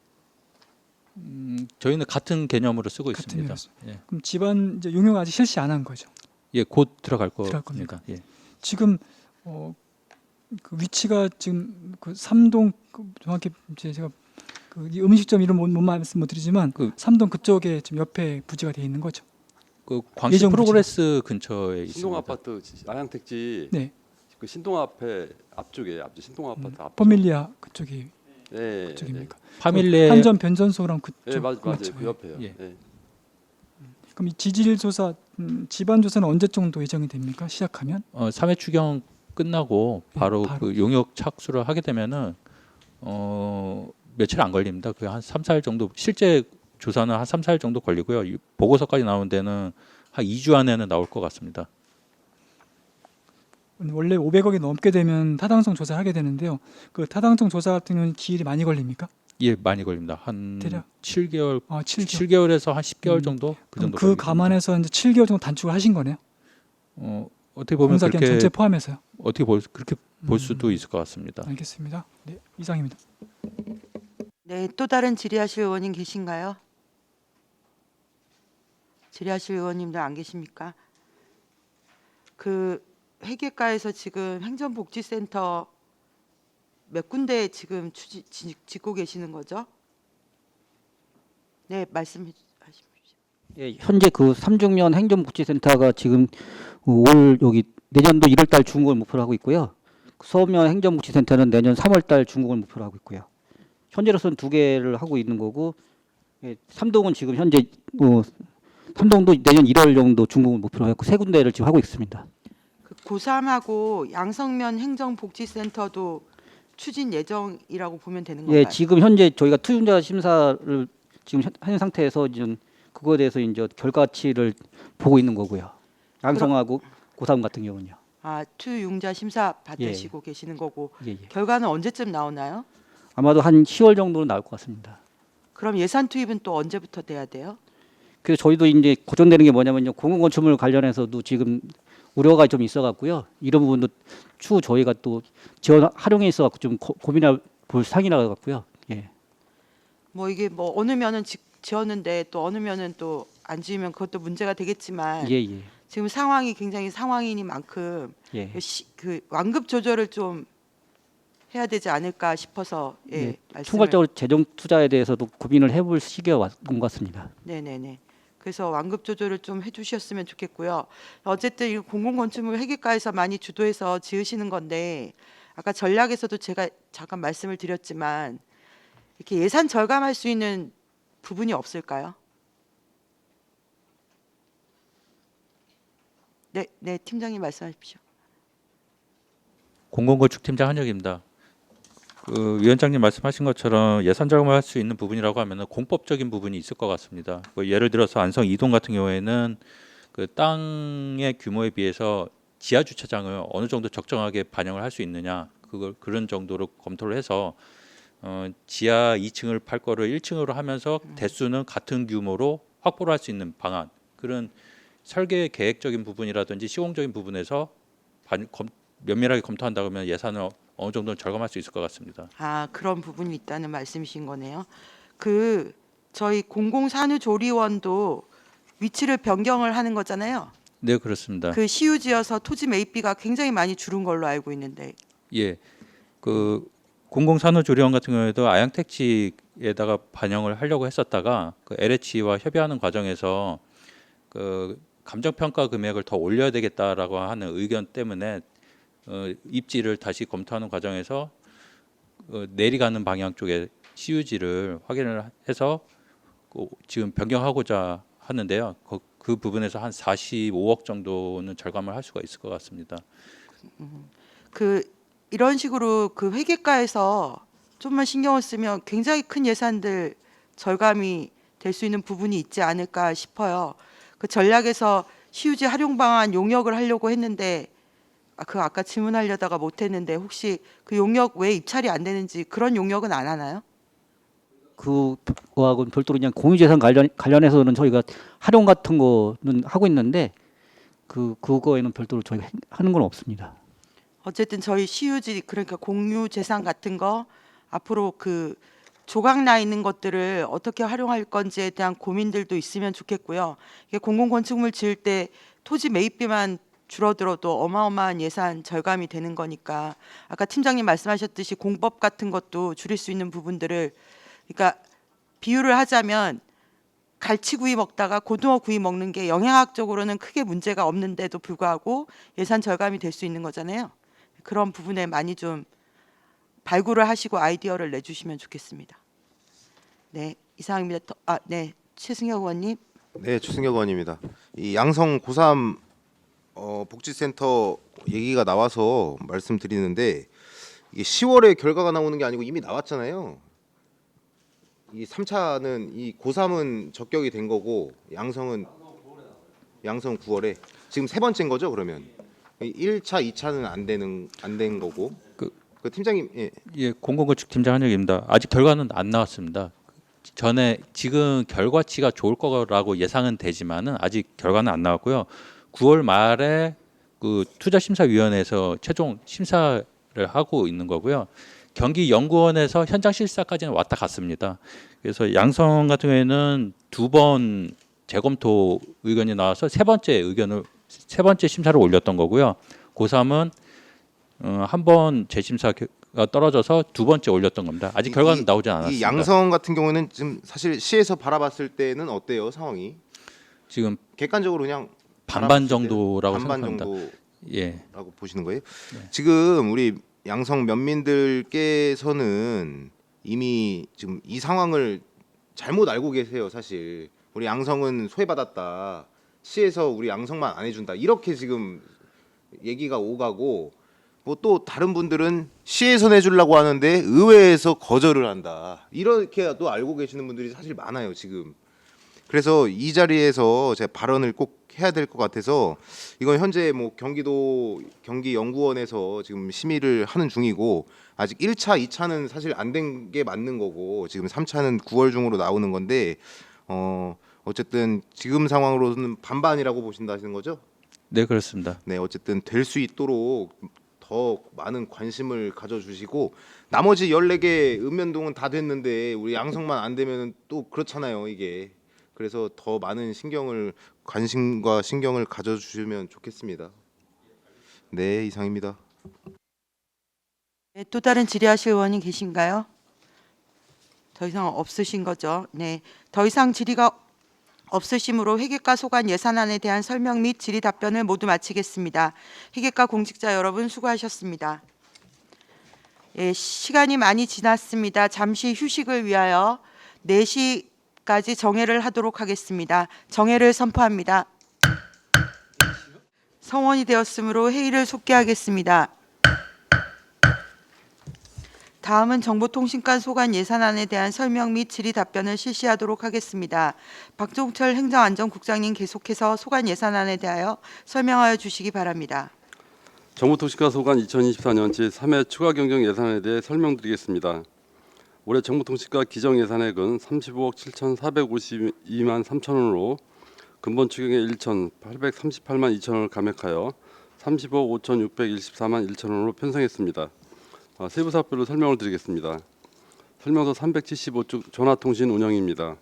저희는 같은 개념으로 쓰고 같은 있습니다. 개념으로. 예. 그럼 지반 이제 용역 아직 실시 안 한 거죠? 예, 곧 들어갈 들어갈 겁니다. 예. 지금 그 위치가 지금 그 삼동 정확히 이제 제가 그 이 음식점 이름 못 말씀 못 드리지만 삼동 그쪽에 지금 옆에 부지가 돼 있는 거죠. 그 광시 예정 프로그레스 근처에 있습니다. 신동 아파트 아양택지 네, 그 신동 앞에 앞쪽에 신동 아파트 앞. 포밀리아 그쪽이 네, 그쪽입니까? 파밀리에 한전 변전소랑 그쪽. 네, 맞아요. 맞죠? 그 옆에요. 예. 네. 그럼 이 지질 조사, 지반 조사는 언제 정도 예정이 됩니까? 시작하면? 3회 추경 끝나고 바로, 바로. 그 용역 착수를 하게 되면은 며칠 안 걸립니다. 그 한 3, 4일 정도 실제 조사는 한 3, 4일 정도 걸리고요. 이 보고서까지 나오는 데는 한 2주 안에는 나올 것 같습니다. 원래 500억이 넘게 되면 타당성 조사를 하게 되는데요. 그 타당성 조사 같은 경우는 기일이 많이 걸립니까? 예, 많이 걸립니다. 한 대략? 7개월, 7개월. 7개월에서 한 10개월 정도 그 그럼 정도. 그 감안해서 이제 7개월 정도 단축을 하신 거네요. 어떻게 보면 공사 기간 그렇게 전체 포함해서요. 그렇게 볼 수도 있을 것 같습니다. 알겠습니다. 네, 이상입니다. 네, 또 다른 질의하실 의원님 계신가요? 질의하실 의원님들 안 계십니까? 그 회계과에서 지금 행정복지센터 몇 군데 지금 짓고 계시는 거죠? 네, 말씀해 주십시오. 예, 현재 그 삼중면 행정복지센터가 지금 올 여기 내년도 1월달 준공을 목표로 하고 있고요. 서면 행정복지센터는 내년 3월달 준공을 목표로 하고 있고요. 현재로서는 2개를 하고 있는 거고, 예, 삼동은 지금 현재 삼동도 내년 1월 정도 준공을 목표로 했고 3군데를 지금 하고 있습니다. 그 고3하고 양성면 행정복지센터도 추진 예정이라고 보면 되는 건가요? 예, 지금 현재 저희가 투윤자 심사를 지금 한 상태에서 지금 그거에 대해서 이제 결과치를 보고 있는 거고요. 양성하고 고3 같은 경우는요. 투융자 심사 받으시고 계시는 거고 예, 예. 결과는 언제쯤 나오나요? 아마도 한 10월 정도는 나올 것 같습니다. 그럼 예산 투입은 또 언제부터 돼야 돼요? 그래서 저희도 이제 고정되는 게 뭐냐면요. 공공건축물 관련해서도 지금 우려가 좀 있어갖고요. 이런 부분도 추후 저희가 또 지원 활용해 있어갖고 좀 고민해 볼 사항이라 갖고요. 예. 뭐 이게 뭐 어느 면은 지었는데 또 어느 면은 또 안 지으면 그것도 문제가 되겠지만 예, 예. 지금 상황이 굉장히 상황이니만큼 예. 그 완급 조절을 좀 해야 되지 않을까 싶어서 예. 말씀을. 총괄적으로 재정 투자에 대해서도 고민을 해볼 시기가 온 것 같습니다. 네네네. 그래서 완급 조절을 좀 해주셨으면 좋겠고요. 어쨌든 이 공공건축물 회계과에서 많이 주도해서 지으시는 건데 아까 전략에서도 제가 잠깐 말씀을 드렸지만 이렇게 예산 절감할 수 있는 부분이 없을까요? 네, 네, 팀장님 말씀하십시오. 공공건축팀장 한혁입니다. 그 위원장님 말씀하신 것처럼 예산 절감을 할 수 있는 부분이라고 하면은 공법적인 부분이 있을 것 같습니다. 뭐 예를 들어서 안성 2동 같은 경우에는 그 땅의 규모에 비해서 지하 주차장을 어느 정도 적정하게 반영을 할 수 있느냐, 그런 정도로 검토를 해서 지하 2층을 팔 거를 1층으로 하면서 대수는 같은 규모로 확보를 할 수 있는 방안, 그런 설계 계획적인 부분이라든지 시공적인 부분에서 면밀하게 검토한다 그러면 예산을 어느 정도는 절감할 수 있을 것 같습니다. 아, 그런 부분이 있다는 말씀이신 거네요. 저희 공공산후조리원도 위치를 변경을 하는 거잖아요. 네, 그렇습니다. 그 시유지여서 토지 매입비가 굉장히 많이 줄은 걸로 알고 있는데. 예, 그 공공산후조리원 같은 경우에도 아양택지에다가 반영을 하려고 했었다가 그 LH와 협의하는 과정에서 그 감정평가 금액을 더 올려야 되겠다라고 하는 의견 때문에 입지를 다시 검토하는 과정에서 내리가는 방향 쪽에 시유지를 확인을 해서 지금 변경하고자 하는데요. 그 부분에서 한 45억 정도는 절감을 할 수가 있을 것 같습니다. 이런 식으로 그 회계가에서 좀만 신경을 쓰면 굉장히 큰 예산들 절감이 될 수 있는 부분이 있지 않을까 싶어요. 그 전략에서 시유지 활용 방안 용역을 하려고 했는데 아까 질문하려다가 못했는데 혹시 그 용역 왜 입찰이 안 되는지 그런 용역은 안 하나요? 그거하고는 별도로 그냥 공유재산 관련해서는 저희가 활용 같은 거는 하고 있는데 그거에는 별도로 저희가 하는 건 없습니다. 어쨌든 저희 시유지 그러니까 공유 재산 같은 거 앞으로 그 조각 나 있는 것들을 어떻게 활용할 건지에 대한 고민들도 있으면 좋겠고요. 이게 공공건축물 지을 때 토지 매입비만 줄어들어도 어마어마한 예산 절감이 되는 거니까 아까 팀장님 말씀하셨듯이 공법 같은 것도 줄일 수 있는 부분들을 그러니까 비유를 하자면 갈치구이 먹다가 고등어 구이 먹는 게 영양학적으로는 크게 문제가 없는데도 불구하고 예산 절감이 될 수 있는 거잖아요. 그런 부분에 많이 좀 발굴을 하시고 아이디어를 내주시면 좋겠습니다. 네, 이상입니다. 네, 최승혁 의원님. 네, 최승혁 의원입니다. 이 양성 고3 복지센터 얘기가 나와서 말씀드리는데 이게 10월에 결과가 나오는 게 아니고 이미 나왔잖아요. 이 3차는 이 고3은 적격이 된 거고 양성 9월에 지금 세 번째인 거죠, 그러면. 1차, 2차는 안 된 거고. 그 팀장님, 예, 공공건축팀장 한혁입니다. 아직 결과는 안 나왔습니다. 전에 지금 결과치가 좋을 거라고 예상은 되지만은 아직 결과는 안 나왔고요. 9월 말에 그 투자심사위원회에서 최종 심사를 하고 있는 거고요. 경기연구원에서 현장 실사까지는 왔다 갔습니다. 그래서 양성 같은 경우에는 2번 재검토 의견이 나와서 세 번째 심사를 올렸던 거고요. 고3은 한 번 재심사가 떨어져서 두 번째 올렸던 겁니다. 아직 결과는 나오지 않았습니다. 이 양성 같은 경우는 지금 사실 시에서 바라봤을 때는 어때요, 상황이? 지금 객관적으로 그냥 반반 정도라고 반반 생각합니다. 정도라고 예. 보시는 거예요? 네. 지금 우리 양성 면민들께서는 이미 지금 이 상황을 잘못 알고 계세요, 사실. 우리 양성은 소외받았다. 시에서 우리 양성만 안 해준다. 이렇게 지금 얘기가 오가고 뭐 또 다른 분들은 시에서 내주려고 하는데 의회에서 거절을 한다. 이렇게 또 알고 계시는 분들이 사실 많아요, 지금. 그래서 이 자리에서 제가 발언을 꼭 해야 될 것 같아서 이건 현재 뭐 경기연구원에서 지금 심의를 하는 중이고 아직 1차, 2차는 사실 안 된 게 맞는 거고 지금 3차는 9월 중으로 나오는 건데 어쨌든 지금 상황으로는 반반이라고 보신다는 거죠? 네, 그렇습니다. 네, 어쨌든 될 수 있도록 더 많은 관심을 가져주시고 나머지 14개 읍면동은 다 됐는데 우리 양성만 안 되면 또 그렇잖아요, 이게. 그래서 더 많은 관심과 신경을 가져주시면 좋겠습니다. 네, 이상입니다. 네, 또 다른 질의하실 의원이 계신가요? 더 이상 없으신 거죠? 네, 더 이상 질의가 없으시므로 회계과 소관 예산안에 대한 설명 및 질의 답변을 모두 마치겠습니다. 회계과 공직자 여러분 수고하셨습니다. 예, 시간이 많이 지났습니다. 잠시 휴식을 위하여 4시까지 정회를 하도록 하겠습니다. 정회를 선포합니다. 성원이 되었으므로 회의를 속개하겠습니다. 다음은 정보통신관 소관 예산안에 대한 설명 및 질의 답변을 실시하도록 하겠습니다. 박종철 행정안전국장님 계속해서 소관 예산안에 대하여 설명하여 주시기 바랍니다. 정보통신과 소관 2024년 제3회 추가 경정 예산에 대해 설명드리겠습니다. 올해 정보통신과 기정 예산액은 35억 7,452만 3천 원으로 근본 추경의 1,838만 2천 원을 감액하여 30억 5,624만 1천 원으로 편성했습니다. 세부 사업별로 설명을 드리겠습니다. 설명서 375쪽 전화통신 운영입니다.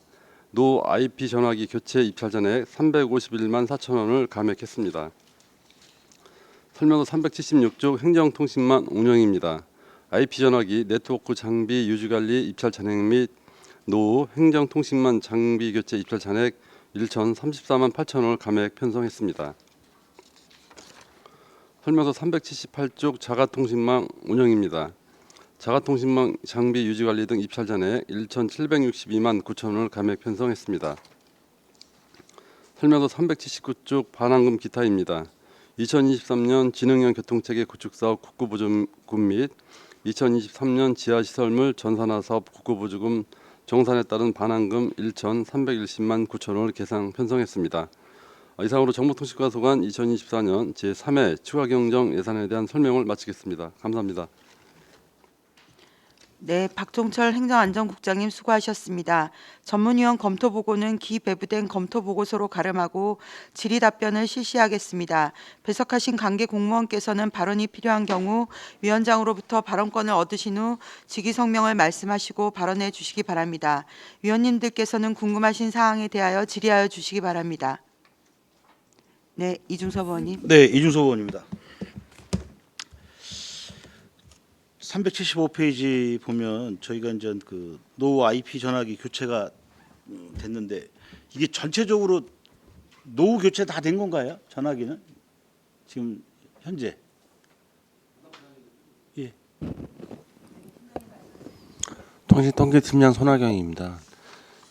노 IP 전화기 교체 입찰 잔액 351만 4천 원을 감액했습니다. 설명서 376쪽 행정통신망 운영입니다. IP 전화기 네트워크 장비 유지관리 입찰 잔액 및 노후 행정통신망 장비 교체 입찰 잔액 1,034만 8천 원을 감액 편성했습니다. 설명서 378쪽 자가통신망 운영입니다. 자가통신망 장비 유지관리 등 입찰 잔액 1,762만 9천 원을 감액 편성했습니다. 설명서 379쪽 반환금 기타입니다. 2023년 지능형 교통체계 구축사업 국고보조금 및 2023년 지하시설물 전산화사업 국고보조금 정산에 따른 반환금 1,310만 9천 원을 계상 편성했습니다. 이상으로 정보통신과 소관 2024년 제3회 추가경정 예산에 대한 설명을 마치겠습니다. 감사합니다. 네, 박종철 행정안전국장님 수고하셨습니다. 전문위원 검토보고는 기배부된 검토보고서로 가름하고 질의 답변을 실시하겠습니다. 배석하신 관계 공무원께서는 발언이 필요한 경우 위원장으로부터 발언권을 얻으신 후 직위성명을 말씀하시고 발언해 주시기 바랍니다. 위원님들께서는 궁금하신 사항에 대하여 질의하여 주시기 바랍니다. 네, 이중섭 의원님. 네, 이준석 의원입니다. 375페이지 보면 저희가 이제 그 노후 IP 전화기 교체가 됐는데 이게 전체적으로 노후 교체 다 된 건가요? 전화기는 지금 현재? 예. 통신통계팀장 손학영입니다.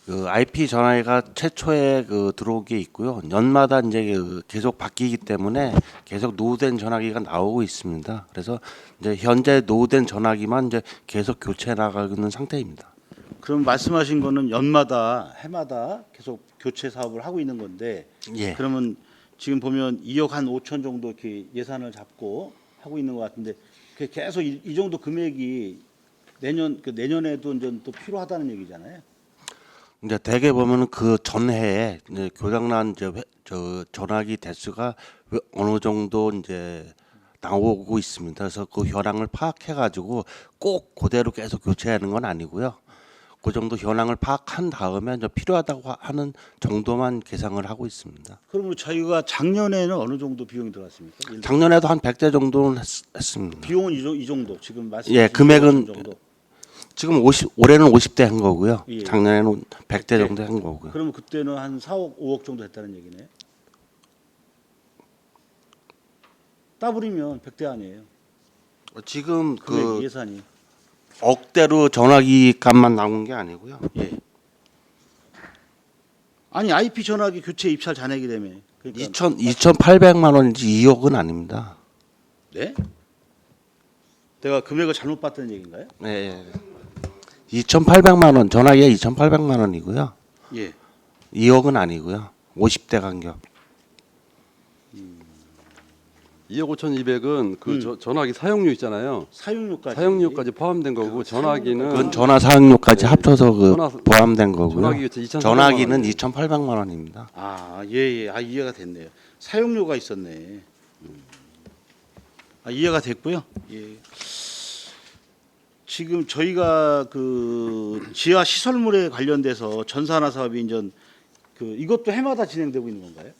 그 IP 전화기가 최초에 들어오게 있고요. 연마다 이제 계속 바뀌기 때문에 계속 노후된 전화기가 나오고 있습니다. 그래서 이제 현재 노후된 전화기만 이제 계속 교체 나가는 상태입니다. 그럼 말씀하신 거는 연마다 해마다 계속 교체 사업을 하고 있는 건데, 예. 그러면 지금 보면 2억 한 5천 정도 이렇게 예산을 잡고 하고 있는 것 같은데 계속 이 정도 금액이 내년에도 이제 또 필요하다는 얘기잖아요. 이제 대개 보면은 그 전해에 이제 고장난 저 전화기 대수가 어느 정도 이제 나오고 있습니다. 그래서 그 현황을 파악해 가지고 꼭 그대로 계속 교체하는 건 아니고요. 그 정도 현황을 파악한 다음에 이제 필요하다고 하는 정도만 계상을 하고 있습니다. 그러면 저희가 작년에는 어느 정도 비용이 들어갔습니까? 작년에도 한 100대 정도는 했습니다. 비용은 이 정도 지금 말씀. 예, 금액은 정도. 지금 올해는 50대 한 거고요. 예. 작년에는 100대 정도 한 거고요. 그러면 그때는 한 4억, 5억 정도 했다는 얘기네. 따블이면 100대 아니에요. 지금 금액 예산이. 억대로 전화기 값만 나온 게 아니고요. 예. 아니 IP 전화기 교체 입찰 잔액이라며. 그러니까 2,800만 원인지 2억은 아닙니다. 네? 내가 금액을 잘못 봤다는 얘기인가요? 네. 2,800만 원 전화기가 2,800만 원이고요. 예. 2억은 아니고요. 50대 간격. 2억 5,200은 그 전화기 사용료 있잖아요. 사용료까지 포함된 거고 전화기는 그건 전화 사용료까지 합쳐서 전화- 포함된 거고요. 전화기가 전화기는 2,800만 원입니다. 아, 예. 아, 이해가 됐네요. 사용료가 있었네. 아, 이해가 됐고요. 예. 지금 저희가 그 지하 시설물에 관련돼서 전산화 사업이 이제 그 이것도 해마다 진행되고 있는 건가요?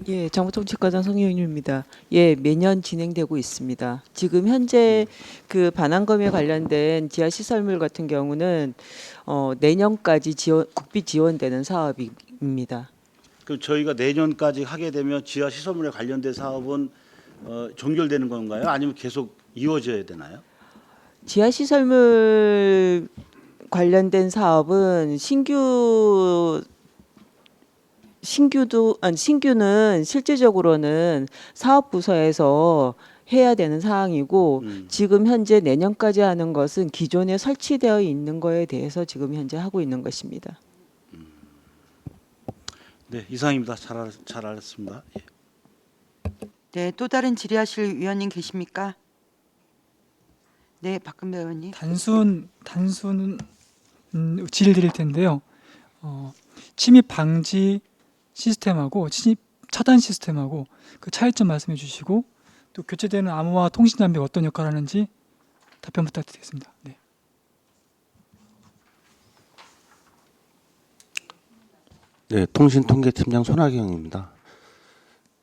예, 정보통신과장 성유인입니다. 예, 매년 진행되고 있습니다. 지금 현재 그 반환검에 관련된 지하 시설물 같은 경우는 내년까지 국비 지원되는 사업입니다. 그 저희가 내년까지 하게 되면 지하 시설물에 관련된 사업은 종결되는 건가요? 아니면 계속 이어져야 되나요? 지하 시설물 관련된 사업은 신규는 실질적으로는 사업 부서에서 해야 되는 사항이고 지금 현재 내년까지 하는 것은 기존에 설치되어 있는 거에 대해서 지금 현재 하고 있는 것입니다. 네, 이상입니다. 잘 알았습니다. 예. 네, 또 다른 질의하실 위원님 계십니까? 네, 박근배 의원님. 단순 질의를 드릴 텐데요. 침입 방지 시스템하고 침입 차단 시스템하고 그 차이점 말씀해 주시고 또 교체되는 암호화 통신 장비가 어떤 역할을 하는지 답변 부탁드리겠습니다. 네. 네, 통신통계팀장 손학영입니다.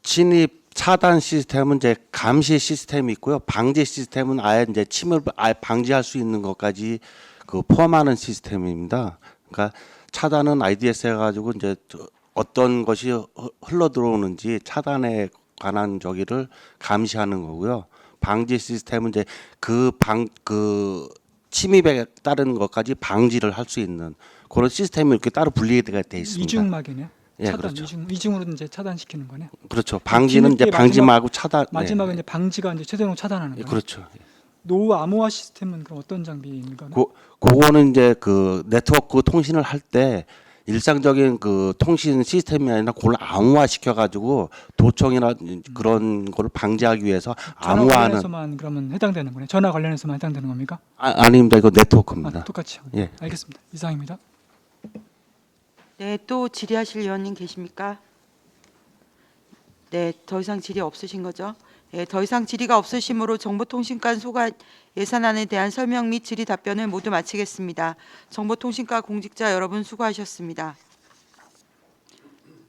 침입 차단 시스템은 이제 감시 시스템이 있고요. 방지 시스템은 아예 이제 침입을 아예 방지할 수 있는 것까지 그 포함하는 시스템입니다. 그러니까 차단은 IDS 해가지고 이제 어떤 것이 흘러 들어오는지 차단에 관한 저기를 감시하는 거고요. 방지 시스템은 이제 그 침입에 따른 것까지 방지를 할 수 있는 그런 시스템이 이렇게 따로 분리가 돼 있습니다. 이중막이네요. 예, 차단, 그렇죠. 이중으로 이제 차단시키는 거네요. 그렇죠. 방지는 이제 침입의 방지 말고 차단. 마지막은 이제 방지가 이제 최대로 차단하는 예, 거예요. 그렇죠. 노후 암호화 시스템은 그럼 어떤 장비입니까? 그거는 이제 그 네트워크 통신을 할 때 일상적인 그 통신 시스템이 아니라 그걸 암호화 시켜가지고 도청이나 그런 거를 방지하기 위해서 전화 암호화하는. 관련해서만 그러면 해당되는 거네요. 전화 관련해서만 해당되는 겁니까? 아닙니다. 이거 네트워크입니다. 똑같이요. 예. 알겠습니다. 이상입니다. 네, 또 질의하실 위원님 계십니까? 네, 더 이상 질의 없으신 거죠? 네, 더 이상 질의가 없으시므로 정보통신과 소관 예산안에 대한 설명 및 질의 답변을 모두 마치겠습니다. 정보통신과 공직자 여러분 수고하셨습니다.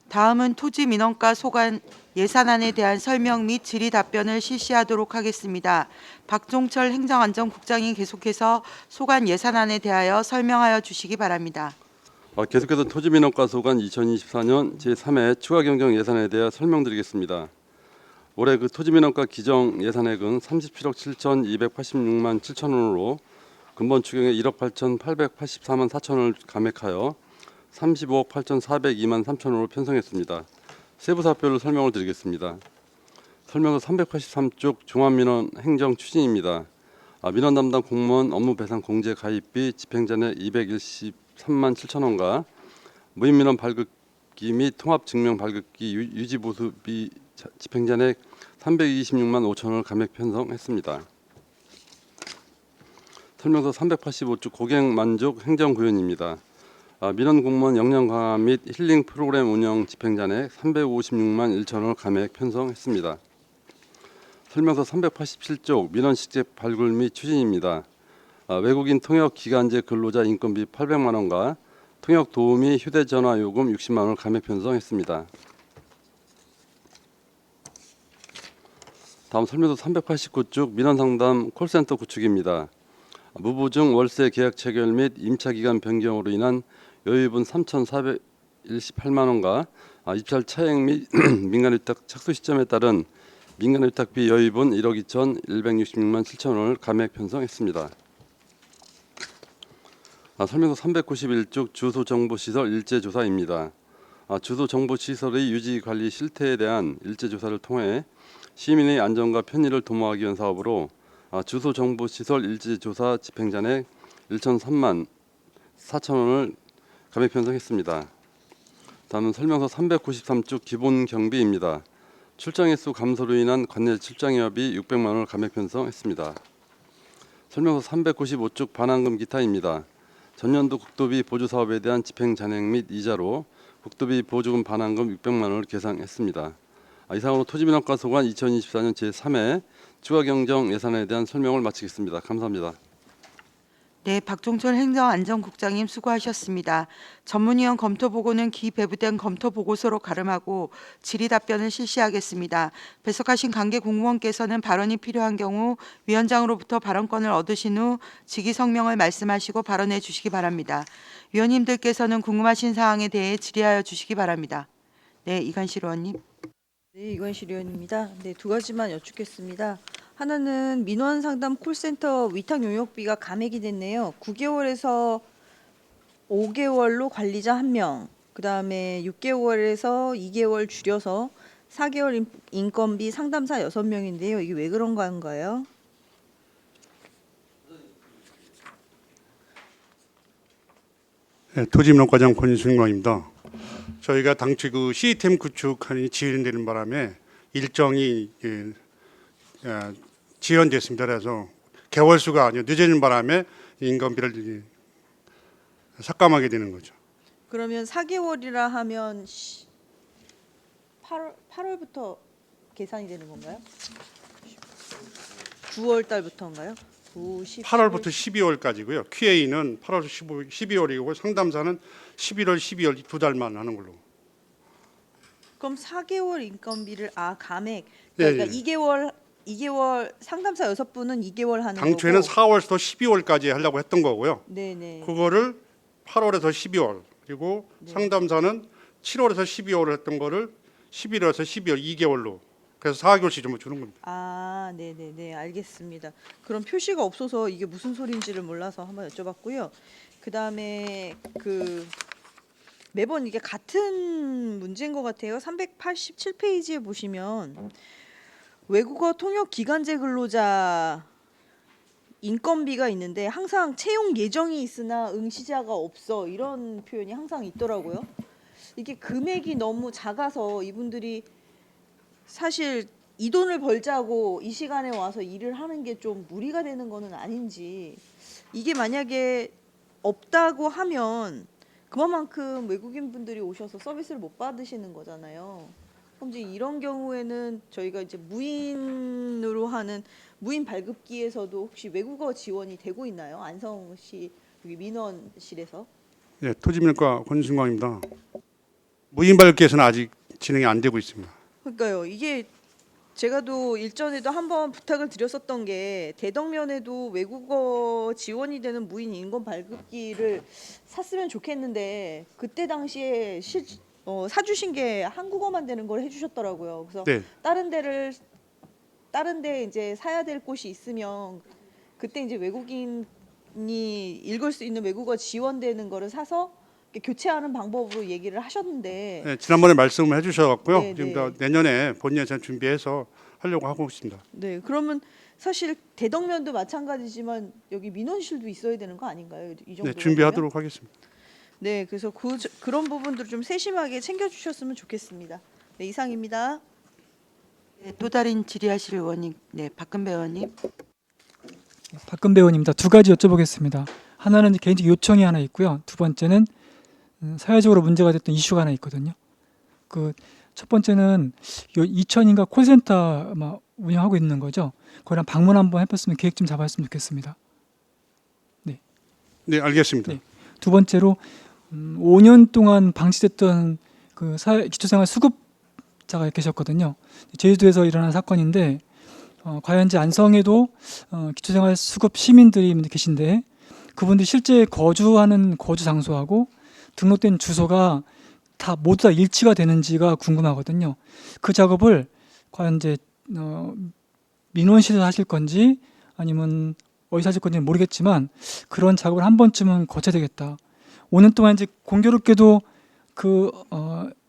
다음은 토지민원과 소관 예산안에 대한 설명 및 질의 답변을 실시하도록 하겠습니다. 박종철 행정안전국장이 계속해서 소관 예산안에 대하여 설명하여 주시기 바랍니다. 계속해서 토지민원과 소관 2024년 제3회 추가 경정 예산에 대해 설명드리겠습니다. 올해 그 토지민원과 기정 예산액은 37억 7,286만 7천 원으로 근본 추경의 1억 8,884만 4천 원을 감액하여 35억 8,402만 3천 원으로 편성했습니다. 세부 사표를 설명을 드리겠습니다. 설명서 383쪽 종합민원 행정 추진입니다. 민원 담당 공무원 업무 배상 공제 가입비 집행잔액 213만 7천 원과 무인민원 발급기 및 통합 증명 발급기 유지 보수비 집행잔액 326만 5천 원을 감액 편성했습니다. 설명서 385쪽 고객 만족 행정 구현입니다. 민원 공무원 역량 강화 및 힐링 프로그램 운영 집행잔액 356만 1천 원을 감액 편성했습니다. 설명서 387쪽 민원 실제 발굴 및 추진입니다. 외국인 통역 기간제 근로자 인건비 800만 원과 통역 도우미 휴대전화 요금 60만 원을 감액 편성했습니다. 다음 설명서 389쪽 민원상담 콜센터 구축입니다. 무보증 월세 계약 체결 및 임차 기간 변경으로 인한 여유분 3,418만 원과 입찰 차액 및 민간위탁 착수 시점에 따른 민간위탁비 여유분 1억 2,166만 7천 원을 감액 편성했습니다. 설명서 391쪽 주소정보시설 일제조사입니다. 주소정보시설의 유지관리 실태에 대한 일제조사를 통해 시민의 안전과 편의를 도모하기 위한 사업으로 주소정보시설 일제조사 집행잔액 1,003만 4천 원을 감액 편성했습니다. 다음은 설명서 393쪽 기본경비입니다. 출장 횟수 감소로 인한 관내 출장료비 600만 원을 감액 편성했습니다. 설명서 395쪽 반환금 기타입니다. 전년도 국도비 보조 사업에 대한 집행 잔액 및 이자로 국도비 보조금 반환금 600만 원을 계상했습니다. 이상으로 토지민원과 소관 2024년 제3회 추가 경정 예산에 대한 설명을 마치겠습니다. 감사합니다. 네, 박종철 행정안전국장님 수고하셨습니다. 전문위원 검토보고는 기배부된 검토보고서로 가름하고 질의 답변을 실시하겠습니다. 배석하신 관계 공무원께서는 발언이 필요한 경우 위원장으로부터 발언권을 얻으신 후 직위성명을 말씀하시고 발언해 주시기 바랍니다. 위원님들께서는 궁금하신 사항에 대해 질의하여 주시기 바랍니다. 네, 이관실 의원님. 네, 이관실 의원입니다. 네, 두 가지만 여쭙겠습니다. 하나는 민원 상담 콜센터 위탁 용역비가 감액이 됐네요. 9개월에서 5개월로 관리자 1명, 그다음에 6개월에서 2개월 줄여서 4개월 인건비 상담사 6명인데요. 이게 왜 그런 건가요? 네, 토지민원과장 권순광입니다. 저희가 당초 그 시스템 구축안이 지연되는 바람에 일정이 지연됐습니다. 그래서 개월 수가 아니요 늦어지는 바람에 인건비를 삭감하게 되는 거죠. 그러면 4개월이라 하면 8월부터 계산이 되는 건가요? 9월 달부터인가요? 8월부터 12월까지고요. QA는 8월 12월이고 상담사는 11월, 12월 두 달만 하는 걸로. 그럼 4개월 인건비를 감액. 예, 그러니까 예. 2개월 상담사 6분은 2개월 하는 당초에는 거고. 4월부터 12월까지 하려고 했던 거고요. 네네. 그거를 8월에서 12월 그리고 네. 상담사는 7월에서 12월 했던 거를 11월에서 12월 2개월로 그래서 4개월씩 좀 주는 겁니다. 네네네, 알겠습니다. 그럼 표시가 없어서 이게 무슨 소리인지를 몰라서 한번 여쭤봤고요. 그다음에 매번 이게 같은 문제인 것 같아요. 387페이지에 보시면 외국어 통역 기간제 근로자 인건비가 있는데 항상 채용 예정이 있으나 응시자가 없어 이런 표현이 항상 있더라고요. 이게 금액이 너무 작아서 이분들이 사실 이 돈을 벌자고 이 시간에 와서 일을 하는 게 좀 무리가 되는 거는 아닌지, 이게 만약에 없다고 하면 그만큼 외국인 분들이 오셔서 서비스를 못 받으시는 거잖아요. 그럼 이제 이런 경우에는 저희가 이제 무인으로 하는 무인 발급기에서도 혹시 외국어 지원이 되고 있나요? 안성시 여기 민원실에서. 네, 토지민원과 권순광입니다. 무인 발급기에서는 아직 진행이 안 되고 있습니다. 그러니까요. 이게 제가 또 일전에도 한번 부탁을 드렸었던 게 대덕면에도 외국어 지원이 되는 무인 인권 발급기를 샀으면 좋겠는데 그때 당시에 사주신 게 한국어만 되는 걸 해주셨더라고요. 그래서 네. 다른 데 이제 사야 될 곳이 있으면 그때 이제 외국인이 읽을 수 있는 외국어 지원되는 거를 사서 교체하는 방법으로 얘기를 하셨는데. 네, 지난번에 말씀을 해주셔갖고요. 네, 지금 네. 다 내년에 본 예산 준비해서 하려고 하고 있습니다. 네, 그러면 사실 대덕면도 마찬가지지만 여기 민원실도 있어야 되는 거 아닌가요? 이 정도. 네, 준비하도록 하겠습니다. 네, 그래서 그런 부분들 좀 세심하게 챙겨주셨으면 좋겠습니다. 네, 이상입니다. 네, 또 다른 질의하실 의원님, 네, 박근배 의원님. 박근배 의원입니다. 두 가지 여쭤보겠습니다. 하나는 개인적 요청이 하나 있고요. 두 번째는 사회적으로 문제가 됐던 이슈가 하나 있거든요. 첫 번째는 이천인가 콜센터 아마 운영하고 있는 거죠. 거기랑 방문 한번 해봤으면 계획 좀 잡았으면 좋겠습니다. 네. 네, 알겠습니다. 네. 두 번째로 5년 동안 방치됐던 기초생활 수급자가 계셨거든요. 제주도에서 일어난 사건인데 과연 이제 안성에도 기초생활 수급 시민들이 계신데 그분들이 실제 거주하는 거주 장소하고 등록된 주소가 모두 다 일치가 되는지가 궁금하거든요. 그 작업을 과연 이제 민원실에서 하실 건지 아니면 어디서 하실 건지 모르겠지만 그런 작업을 한 번쯤은 거쳐야 되겠다. 5년 동안 이제 공교롭게도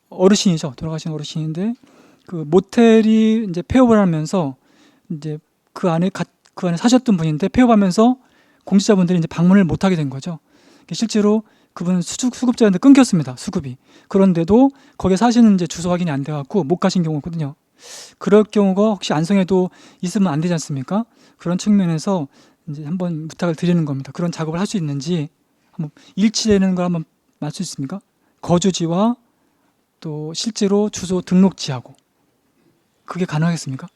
어르신이죠. 돌아가신 어르신인데 모텔이 이제 폐업을 하면서 이제 그 안에 사셨던 분인데 폐업하면서 공직자분들이 이제 방문을 못 하게 된 거죠. 실제로 그분은 수급자한테 끊겼습니다. 수급이. 그런데도 거기에 사시는 이제 주소 확인이 안 돼갖고 못 가신 경우거든요. 그럴 경우가 혹시 안성에도 있으면 안 되지 않습니까? 그런 측면에서 이제 한번 부탁을 드리는 겁니다. 그런 작업을 할 수 있는지 한번 일치되는 걸 한번 알 수 있습니까? 거주지와 또 실제로 주소 등록지하고 그게 가능하겠습니까?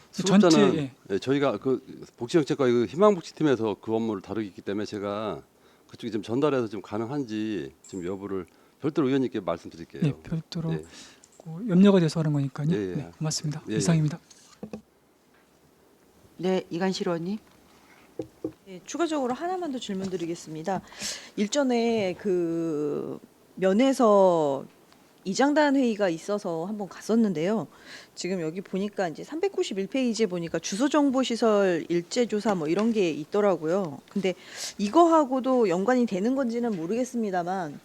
수급자는 네, 저희가 복지정책과 희망복지팀에서 그 업무를 다루기 때문에 제가 그쪽에 좀 전달해서 좀 가능한지 좀 여부를 별도로 의원님께 말씀드릴게요. 네, 별도로 염려가 돼서 하는 거니까요. 예. 네, 고맙습니다. 예. 이상입니다. 네, 이관실 의원님. 네, 추가적으로 하나만 더 질문드리겠습니다. 일전에 면에서 이장단 회의가 있어서 한번 갔었는데요. 지금 여기 보니까 이제 391페이지에 보니까 주소정보시설 일제조사 뭐 이런 게 있더라고요. 근데 이거하고도 연관이 되는 건지는 모르겠습니다만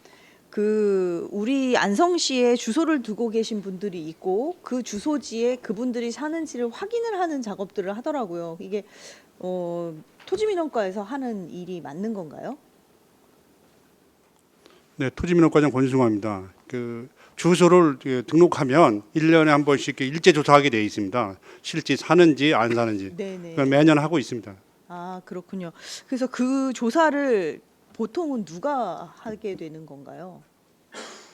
그 우리 안성시에 주소를 두고 계신 분들이 있고 그 주소지에 그분들이 사는지를 확인을 하는 작업들을 하더라고요. 이게 토지민원과에서 하는 일이 맞는 건가요? 네, 토지민원과장 권순화입니다. 그 주소를 등록하면 1년에 한 번씩 일제 조사하게 되어 있습니다. 실제 사는지 안 사는지. 네네. 그걸 매년 하고 있습니다. 아, 그렇군요. 그래서 그 조사를 보통은 누가 하게 되는 건가요?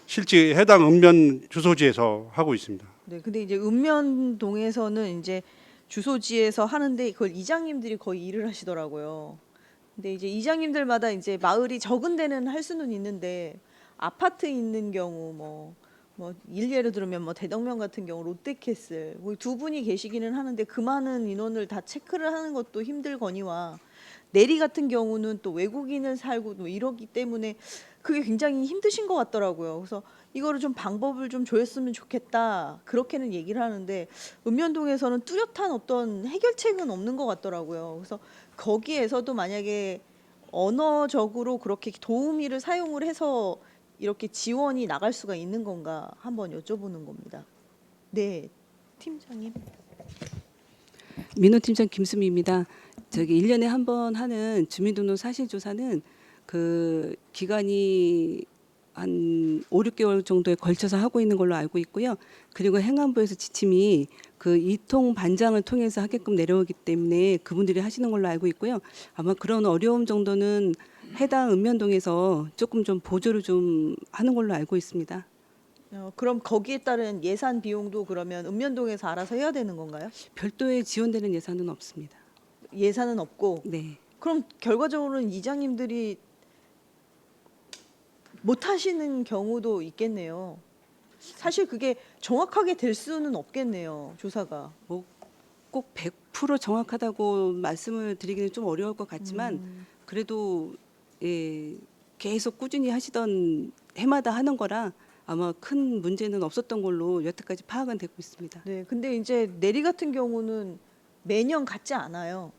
실제 해당 읍면 주소지에서 하고 있습니다. 네, 근데 이제 읍면동에서는 이제 주소지에서 하는데 그걸 이장님들이 거의 일을 하시더라고요. 근데 이제 이장님들마다 이제 마을이 적은 데는 할 수는 있는데 아파트 있는 경우 뭐 예를 들면 뭐 대덕면 같은 경우 롯데캐슬 뭐 두 분이 계시기는 하는데 그 많은 인원을 다 체크를 하는 것도 힘들거니와 내리 같은 경우는 또 외국인을 살고 뭐 이러기 때문에 그게 굉장히 힘드신 것 같더라고요. 그래서 이거를 좀 방법을 좀 조였으면 좋겠다 그렇게는 얘기를 하는데 읍면동에서는 뚜렷한 어떤 해결책은 없는 것 같더라고요. 그래서 거기에서도 만약에 언어적으로 그렇게 도우미를 사용을 해서 이렇게 지원이 나갈 수가 있는 건가 한번 여쭤보는 겁니다. 네, 팀장님. 민호팀장 김수미입니다. 저기 1년에 한 번 하는 주민등록 사실조사는 그 기간이 한 5, 6개월 정도에 걸쳐서 하고 있는 걸로 알고 있고요. 그리고 행안부에서 지침이 그 이통 반장을 통해서 하게끔 내려오기 때문에 그분들이 하시는 걸로 알고 있고요. 아마 그런 어려움 정도는 해당 읍면동에서 조금 좀 보조를 좀 하는 걸로 알고 있습니다. 그럼 거기에 따른 예산 비용도 그러면 읍면동에서 알아서 해야 되는 건가요? 별도의 지원되는 예산은 없습니다. 예산은 없고. 네. 그럼 결과적으로는 이장님들이 못 하시는 경우도 있겠네요. 사실 그게 정확하게 될 수는 없겠네요. 조사가. 뭐 꼭 100% 정확하다고 말씀을 드리기는 좀 어려울 것 같지만 그래도 계속 꾸준히 하시던 해마다 하는 거라 아마 큰 문제는 없었던 걸로 여태까지 파악은 되고 있습니다. 네, 근데 이제 내리 같은 경우는 매년 같지 않아요.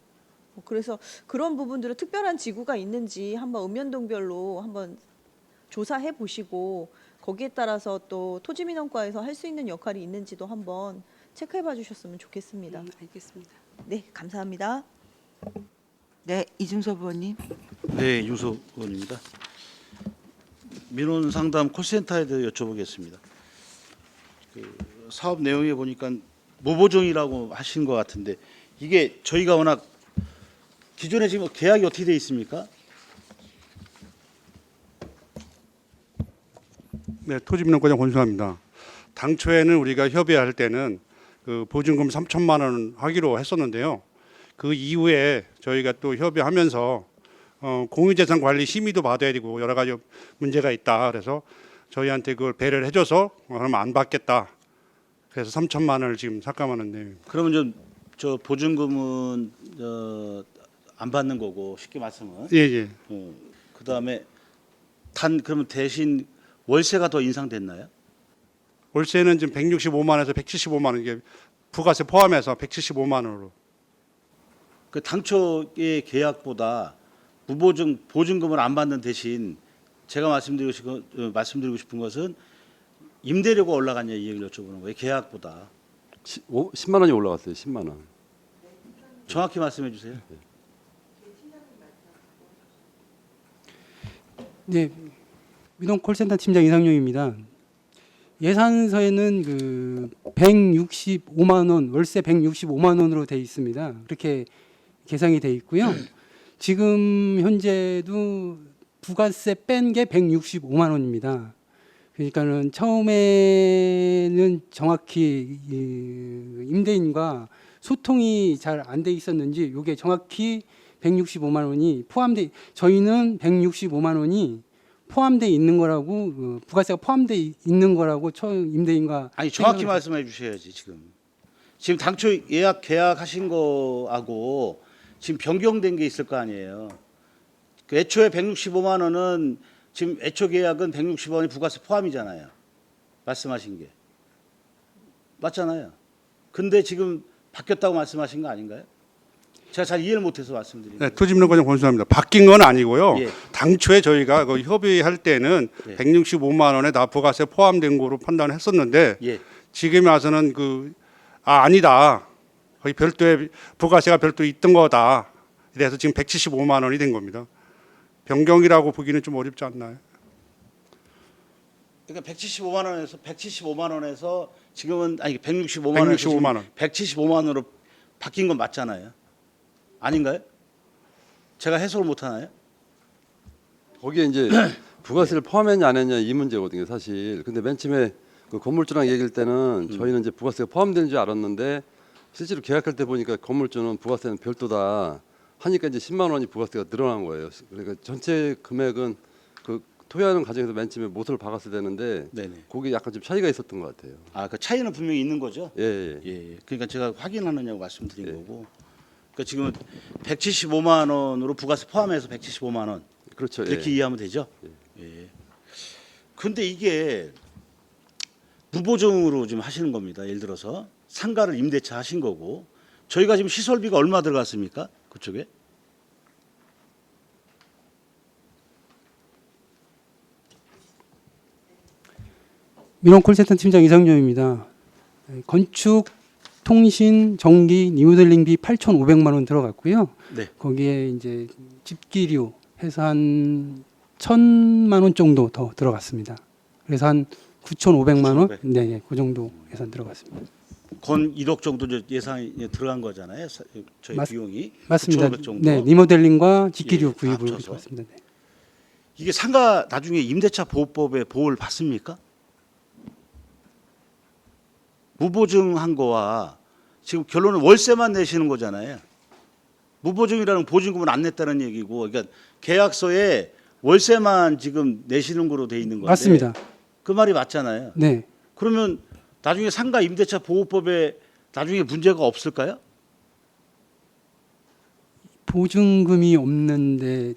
그래서 그런 부분들은 특별한 지구가 있는지 한번 읍면동별로 한번 조사해 보시고 거기에 따라서 또 토지민원과에서 할 수 있는 역할이 있는지도 한번 체크해 봐 주셨으면 좋겠습니다. 알겠습니다. 네, 감사합니다. 네, 이준섭 의원님. 네, 윤석 의원입니다. 민원 상담 콜센터에 대해 여쭤보겠습니다. 그 사업 내용에 보니까 무보정이라고 하신 것 같은데 이게 저희가 워낙 기존에 지금 계약이 어떻게 돼 있습니까? 네, 토지민원과장 권순화입니다. 당초에는 우리가 협의할 때는 그 보증금 3천만 원 하기로 했었는데요. 그 이후에 저희가 또 협의하면서 공유재산 관리 심의도 받아야 되고 여러 가지 문제가 있다. 그래서 저희한테 그걸 배려를 해줘서 그러면 안 받겠다. 그래서 3천만 원을 지금 삭감하는 내용. 그러면 저 보증금은 안 받는 거고 쉽게 말씀은. 예. 그다음에 그러면 대신 월세가 더 인상됐나요? 월세는 지금 165만에서 175만 원 이게 부가세 포함해서 175만 원으로. 그 당초의 계약보다 보증금을 안 받는 대신 제가 말씀드리고 싶은 것은 임대료가 올라갔냐 이 얘기를 여쭤보는 거예요. 계약보다 10만 원이 올라갔어요. 10만 원. 정확히 말씀해 주세요. 네, 민원 콜센터 팀장 이상용입니다. 예산서에는 그 165만 원, 월세 165만 원으로 돼 있습니다. 그렇게 계상이 돼 있고요. 지금 현재도 부가세 뺀 게 165만 원입니다. 그러니까는 처음에는 정확히 임대인과 소통이 잘 안 돼 있었는지 이게 정확히 165만 원이 포함돼 저희는 165만 원이 포함돼 있는 거라고 부가세가 포함돼 있는 거라고 처음 임대인과 아니 정확히 말씀해 주셔야지 지금 당초 계약하신 거하고 지금 변경된 게 있을 거 아니에요. 그 애초에 165만 원은 지금 애초 계약은 160원이 부가세 포함이잖아요. 말씀하신 게 맞잖아요. 근데 지금 바뀌었다고 말씀하신 거 아닌가요? 제가 잘 이해를 못해서 말씀드린 네, 거예요. 토지민원과장 권순환입니다. 바뀐 건 아니고요. 예. 당초에 저희가 그 협의할 때는 예. 165만 원에 다 부가세 포함된 거로 판단했었는데 예. 지금 와서는 아니다. 거의 별도의 부가세가 별도 있던 거다. 그래서 지금 175만 원이 된 겁니다. 변경이라고 보기는 좀 어렵지 않나요? 그러니까 175만 원에서 지금은 아니 165만 원에서 165만 원. 175만 원으로 바뀐 건 맞잖아요. 아닌가요? 제가 해석을 못 하나요? 거기에 이제 부가세를 포함했냐 안 했냐 이 문제거든요, 사실. 근데 맨 처음에 그 건물주랑 얘기할 때는 저희는 이제 부가세가 포함되는 줄 알았는데 실제로 계약할 때 보니까 건물주는 부가세는 별도다 하니까 이제 10만 원이 부가세가 늘어난 거예요. 그러니까 전체 금액은 그 토의하는 과정에서 맨 처음에 못을 박았어야 되는데 네네. 거기 약간 좀 차이가 있었던 것 같아요. 아, 그 차이는 분명히 있는 거죠. 예. 예. 그러니까 제가 확인하느냐고 말씀드린 거고. 그러니까 지금 175만 원으로 부가세 포함해서 175만 원. 그렇죠. 이렇게 이해하면 되죠. 예. 근데 이게 무보증으로 지금 하시는 겁니다. 예를 들어서 상가를 임대차 하신 거고 저희가 지금 시설비가 얼마 들어갔습니까? 그쪽에? 민원콜센터 팀장 이상조입니다. 건축, 통신, 전기, 리모델링비 8,500만 원 들어갔고요. 네. 거기에 이제 집기류 해서 한 1,000만 원 정도 더 들어갔습니다. 그래서 한 9,500만 원, 네, 그 정도 예산 들어갔습니다. 건 1억 정도 예산이 들어간 거잖아요. 저희 비용이 맞습니다. 9,500 정도. 네, 리모델링과 집기류 예, 구입을 합쳐서. 들어갔습니다. 네. 이게 상가 나중에 임대차 보호법에 보호를 받습니까? 무보증한 거와 지금 결론은 월세만 내시는 거잖아요. 무보증이라는 보증금을 안 냈다는 얘기고, 그러니까 계약서에 월세만 지금 내시는 거로 돼 있는 건데. 맞습니다. 그 말이 맞잖아요. 네. 그러면 나중에 상가 임대차 보호법에 나중에 문제가 없을까요? 보증금이 없는데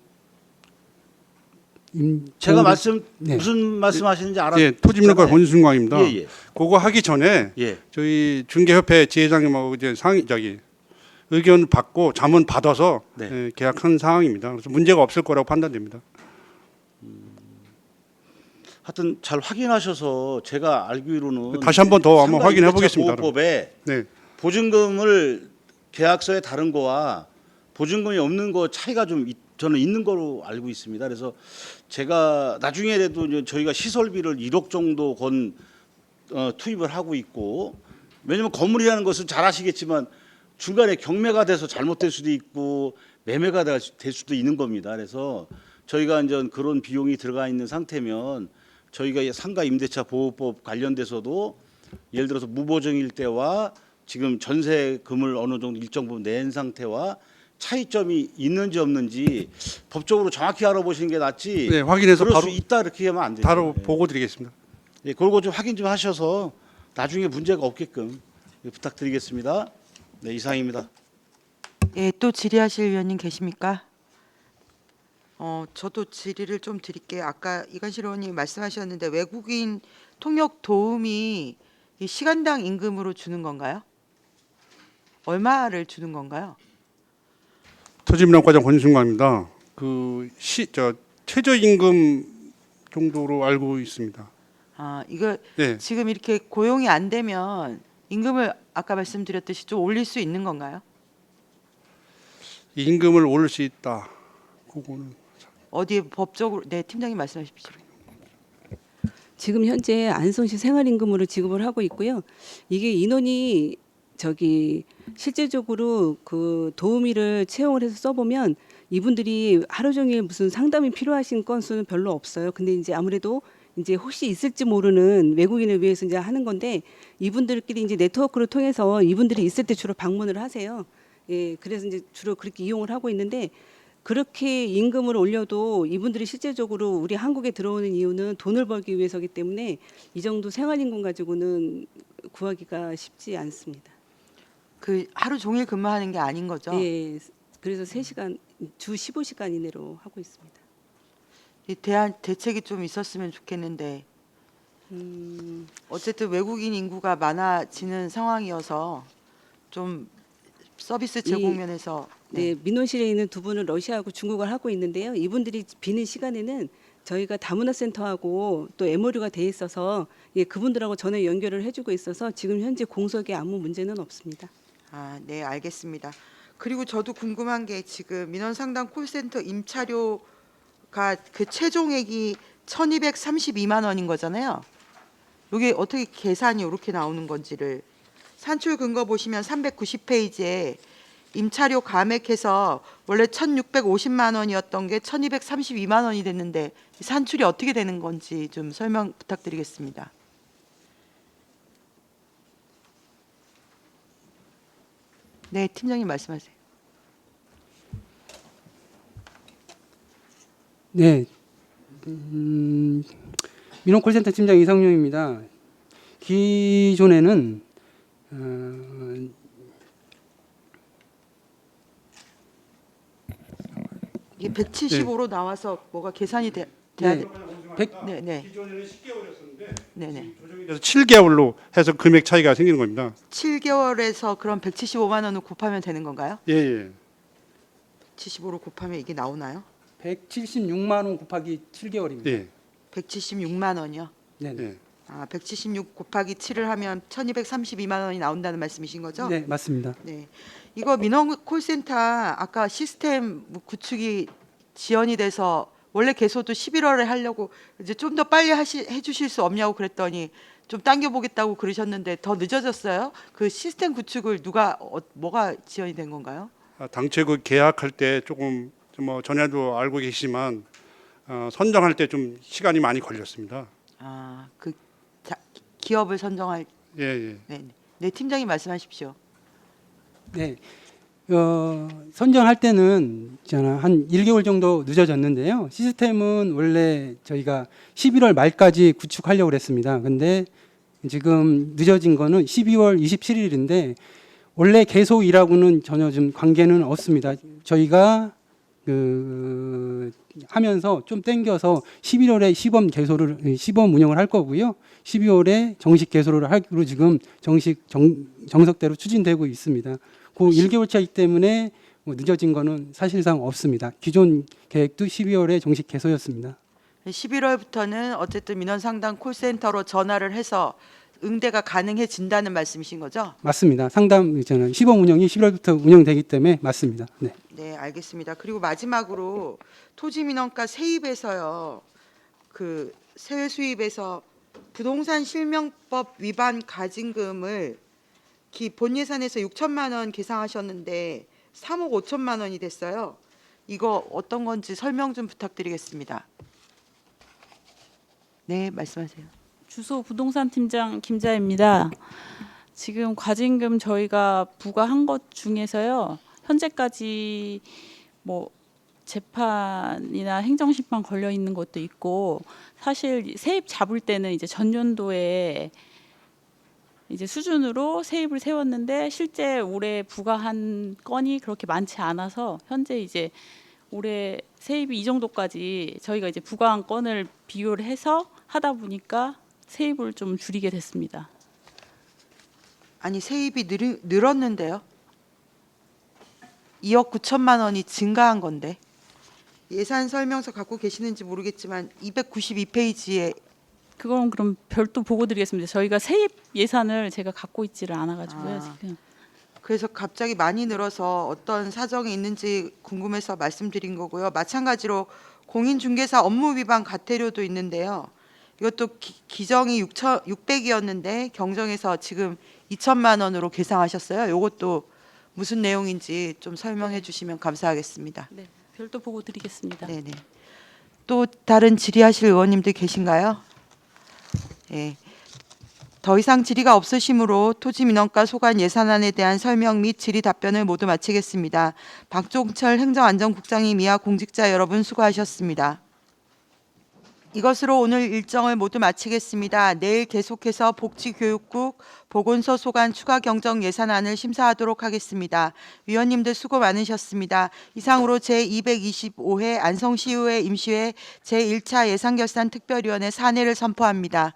제가 네. 무슨 말씀하시는지 알았어요. 예, 토지민원과 권순광입니다. 예, 예. 그거 하기 전에 예. 저희 중개협회 지회장님하고 이제 의견 받고 자문 받아서 네. 예, 계약한 상황입니다. 그래서 문제가 없을 거라고 판단됩니다. 하여튼 잘 확인하셔서 제가 알기로는 다시 한번 더 한번 상가 확인해 임대차 보겠습니다. 보호법에 네. 보증금을 계약서에 다른 거와 보증금이 없는 거 차이가 좀 저는 있는 거로 알고 있습니다. 그래서 제가 나중에라도 이제 저희가 시설비를 1억 정도 투입을 하고 있고, 왜냐하면 건물이라는 것은 잘 아시겠지만 중간에 경매가 돼서 잘못될 수도 있고 매매가 될 수도 있는 겁니다. 그래서 저희가 이제 그런 비용이 들어가 있는 상태면 저희가 상가 임대차 보호법 관련돼서도 예를 들어서 무보증일 때와 지금 전세금을 어느 정도 일정 부분 낸 상태와 차이점이 있는지 없는지 법적으로 정확히 알아보시는 게 낫지. 네, 확인해서 그럴 바로 수 있다 이렇게 하면 안 되죠. 바로 보고 드리겠습니다. 예, 그거 좀 확인 좀 하셔서 나중에 문제가 없게끔 부탁드리겠습니다. 네, 이상입니다. 예, 또 질의하실 위원님 계십니까? 저도 질의를 좀 드릴게요. 아까 이관실 의원님이 말씀하셨는데 외국인 통역 도우미 이 시간당 임금으로 주는 건가요? 얼마를 주는 건가요? 토지민원과장 권순광입니다. 최저임금 정도로 알고 있습니다. 이거 네. 지금 이렇게 고용이 안 되면 임금을 아까 말씀드렸듯이 좀 올릴 수 있는 건가요? 임금을 올릴 수 있다. 그거는 어디에 법적으로 네 팀장님 말씀하십시오. 지금 현재 안성시 생활임금으로 지급을 하고 있고요. 이게 인원이 실제적으로 그 도우미를 채용을 해서 써보면 이분들이 하루 종일 무슨 상담이 필요하신 건수는 별로 없어요. 근데 이제 아무래도 이제 혹시 있을지 모르는 외국인을 위해서 이제 하는 건데 이분들끼리 이제 네트워크를 통해서 이분들이 있을 때 주로 방문을 하세요. 예, 그래서 이제 주로 그렇게 이용을 하고 있는데 그렇게 임금을 올려도 이분들이 실제적으로 우리 한국에 들어오는 이유는 돈을 벌기 위해서기 때문에 이 정도 생활임금 가지고는 구하기가 쉽지 않습니다. 그 하루 종일 근무하는 게 아닌 거죠? 예, 그래서 3시간 주 15시간 이내로 하고 있습니다. 이 대안 대책이 좀 있었으면 좋겠는데 어쨌든 외국인 인구가 많아지는 상황이어서 좀 서비스 제공 면에서 네, 민원실에 있는 두 분은 러시아하고 중국을 하고 있는데요. 이분들이 비는 시간에는 저희가 다문화센터하고 또 MOU가 돼 있어서 예, 그분들하고 전에 연결을 해주고 있어서 지금 현재 공석에 아무 문제는 없습니다. 아, 네, 알겠습니다. 그리고 저도 궁금한 게 지금 민원 상담 콜센터 임차료가 그 최종액이 1,232만 원인 거잖아요. 이게 어떻게 계산이 이렇게 나오는 건지를 산출 근거 보시면 390페이지에 임차료 감액해서 원래 1,650만 원이었던 게 1,232만 원이 됐는데 산출이 어떻게 되는 건지 좀 설명 부탁드리겠습니다. 네, 팀장님 말씀하세요. 네, 민원콜센터 팀장 이성용입니다. 기존에는 이게 175로 나와서 뭐가 계산이 돼야 돼? 네, 네. 기존에는 10개월이었었는데 네네. 그래서 7개월로 해서 금액 차이가 생기는 겁니다. 7개월에서 그럼 175만 원을 곱하면 되는 건가요? 예, 예. 75로 곱하면 이게 나오나요? 176만 원 곱하기 7개월입니다. 예. 176만 원이요? 네, 예. 아, 176 곱하기 7을 하면 1,232만 원이 나온다는 말씀이신 거죠? 네, 맞습니다. 네. 이거 민원 콜센터 아까 시스템 구축이 지연이 돼서 원래 개소도 11월에 하려고 이제 좀 더 빨리 해주실 수 없냐고 그랬더니 좀 당겨보겠다고 그러셨는데 더 늦어졌어요? 그 시스템 구축을 누가 뭐가 지연이 된 건가요? 당초에 그 계약할 때 조금 뭐 전에도 알고 계시지만 선정할 때 좀 시간이 많이 걸렸습니다. 아, 그 기업을 선정할 예, 예. 네, 네 팀장님 말씀하십시오. 네, 선정할 때는 한 1개월 정도 늦어졌는데요. 시스템은 원래 저희가 11월 말까지 구축하려고 그랬습니다. 근데 지금 늦어진 거는 12월 27일인데 원래 개소일하고는 전혀 좀 관계는 없습니다. 저희가 하면서 좀 땡겨서 11월에 시범 운영을 할 거고요. 12월에 정식 개소를 하기로 지금 정석대로 추진되고 있습니다. 그 1개월 차이기 때문에 뭐 늦어진 거는 사실상 없습니다. 기존 계획도 12월에 정식 개소였습니다. 11월부터는 어쨌든 민원 상담 콜센터로 전화를 해서 응대가 가능해진다는 말씀이신 거죠? 맞습니다. 상담 시범 운영이 11월부터 운영되기 때문에 맞습니다. 네. 네, 알겠습니다. 그리고 마지막으로 토지 민원가 세입에서요. 그 세외 수입에서 부동산 실명법 위반 가징금을 본 예산에서 6천만 원 계상하셨는데 3억 5천만 원이 됐어요. 이거 어떤 건지 설명 좀 부탁드리겠습니다. 네, 말씀하세요. 주소 부동산 팀장 김자입니다. 지금 과징금 저희가 부과한 것 중에서요. 현재까지 뭐 재판이나 행정심판 걸려 있는 것도 있고 사실 세입 잡을 때는 이제 전년도에 이제 수준으로 세입을 세웠는데 실제 올해 부과한 건이 그렇게 많지 않아서 현재 이제 올해 세입이 이 정도까지 저희가 이제 부과한 건을 비교를 해서 하다 보니까 세입을 좀 줄이게 됐습니다. 아니 세입이 늘었는데요. 2억 9천만 원이 증가한 건데 예산 설명서 갖고 계시는지 모르겠지만 292페이지에 그건 그럼 별도 보고 드리겠습니다. 저희가 세입 예산을 제가 갖고 있지를 않아가지고요. 지금. 그래서 갑자기 많이 늘어서 어떤 사정이 있는지 궁금해서 말씀드린 거고요. 마찬가지로 공인중개사 업무 위반 과태료도 있는데요. 이것도 기정이 600이었는데 경정에서 지금 2천만 원으로 계상하셨어요. 이것도 무슨 내용인지 좀 설명해 주시면 감사하겠습니다. 네, 별도 보고 드리겠습니다. 네네. 또 다른 질의하실 의원님들 계신가요? 네. 더 이상 질의가 없으시므로 토지민원가 소관 예산안에 대한 설명 및 질의 답변을 모두 마치겠습니다. 박종철 행정안전국장님 이하 공직자 여러분 수고하셨습니다. 이것으로 오늘 일정을 모두 마치겠습니다. 내일 계속해서 복지교육국 보건소 소관 추가 경정 예산안을 심사하도록 하겠습니다. 위원님들 수고 많으셨습니다. 이상으로 제225회 안성시의회 임시회 제1차 예산결산 특별위원회 산회를 선포합니다.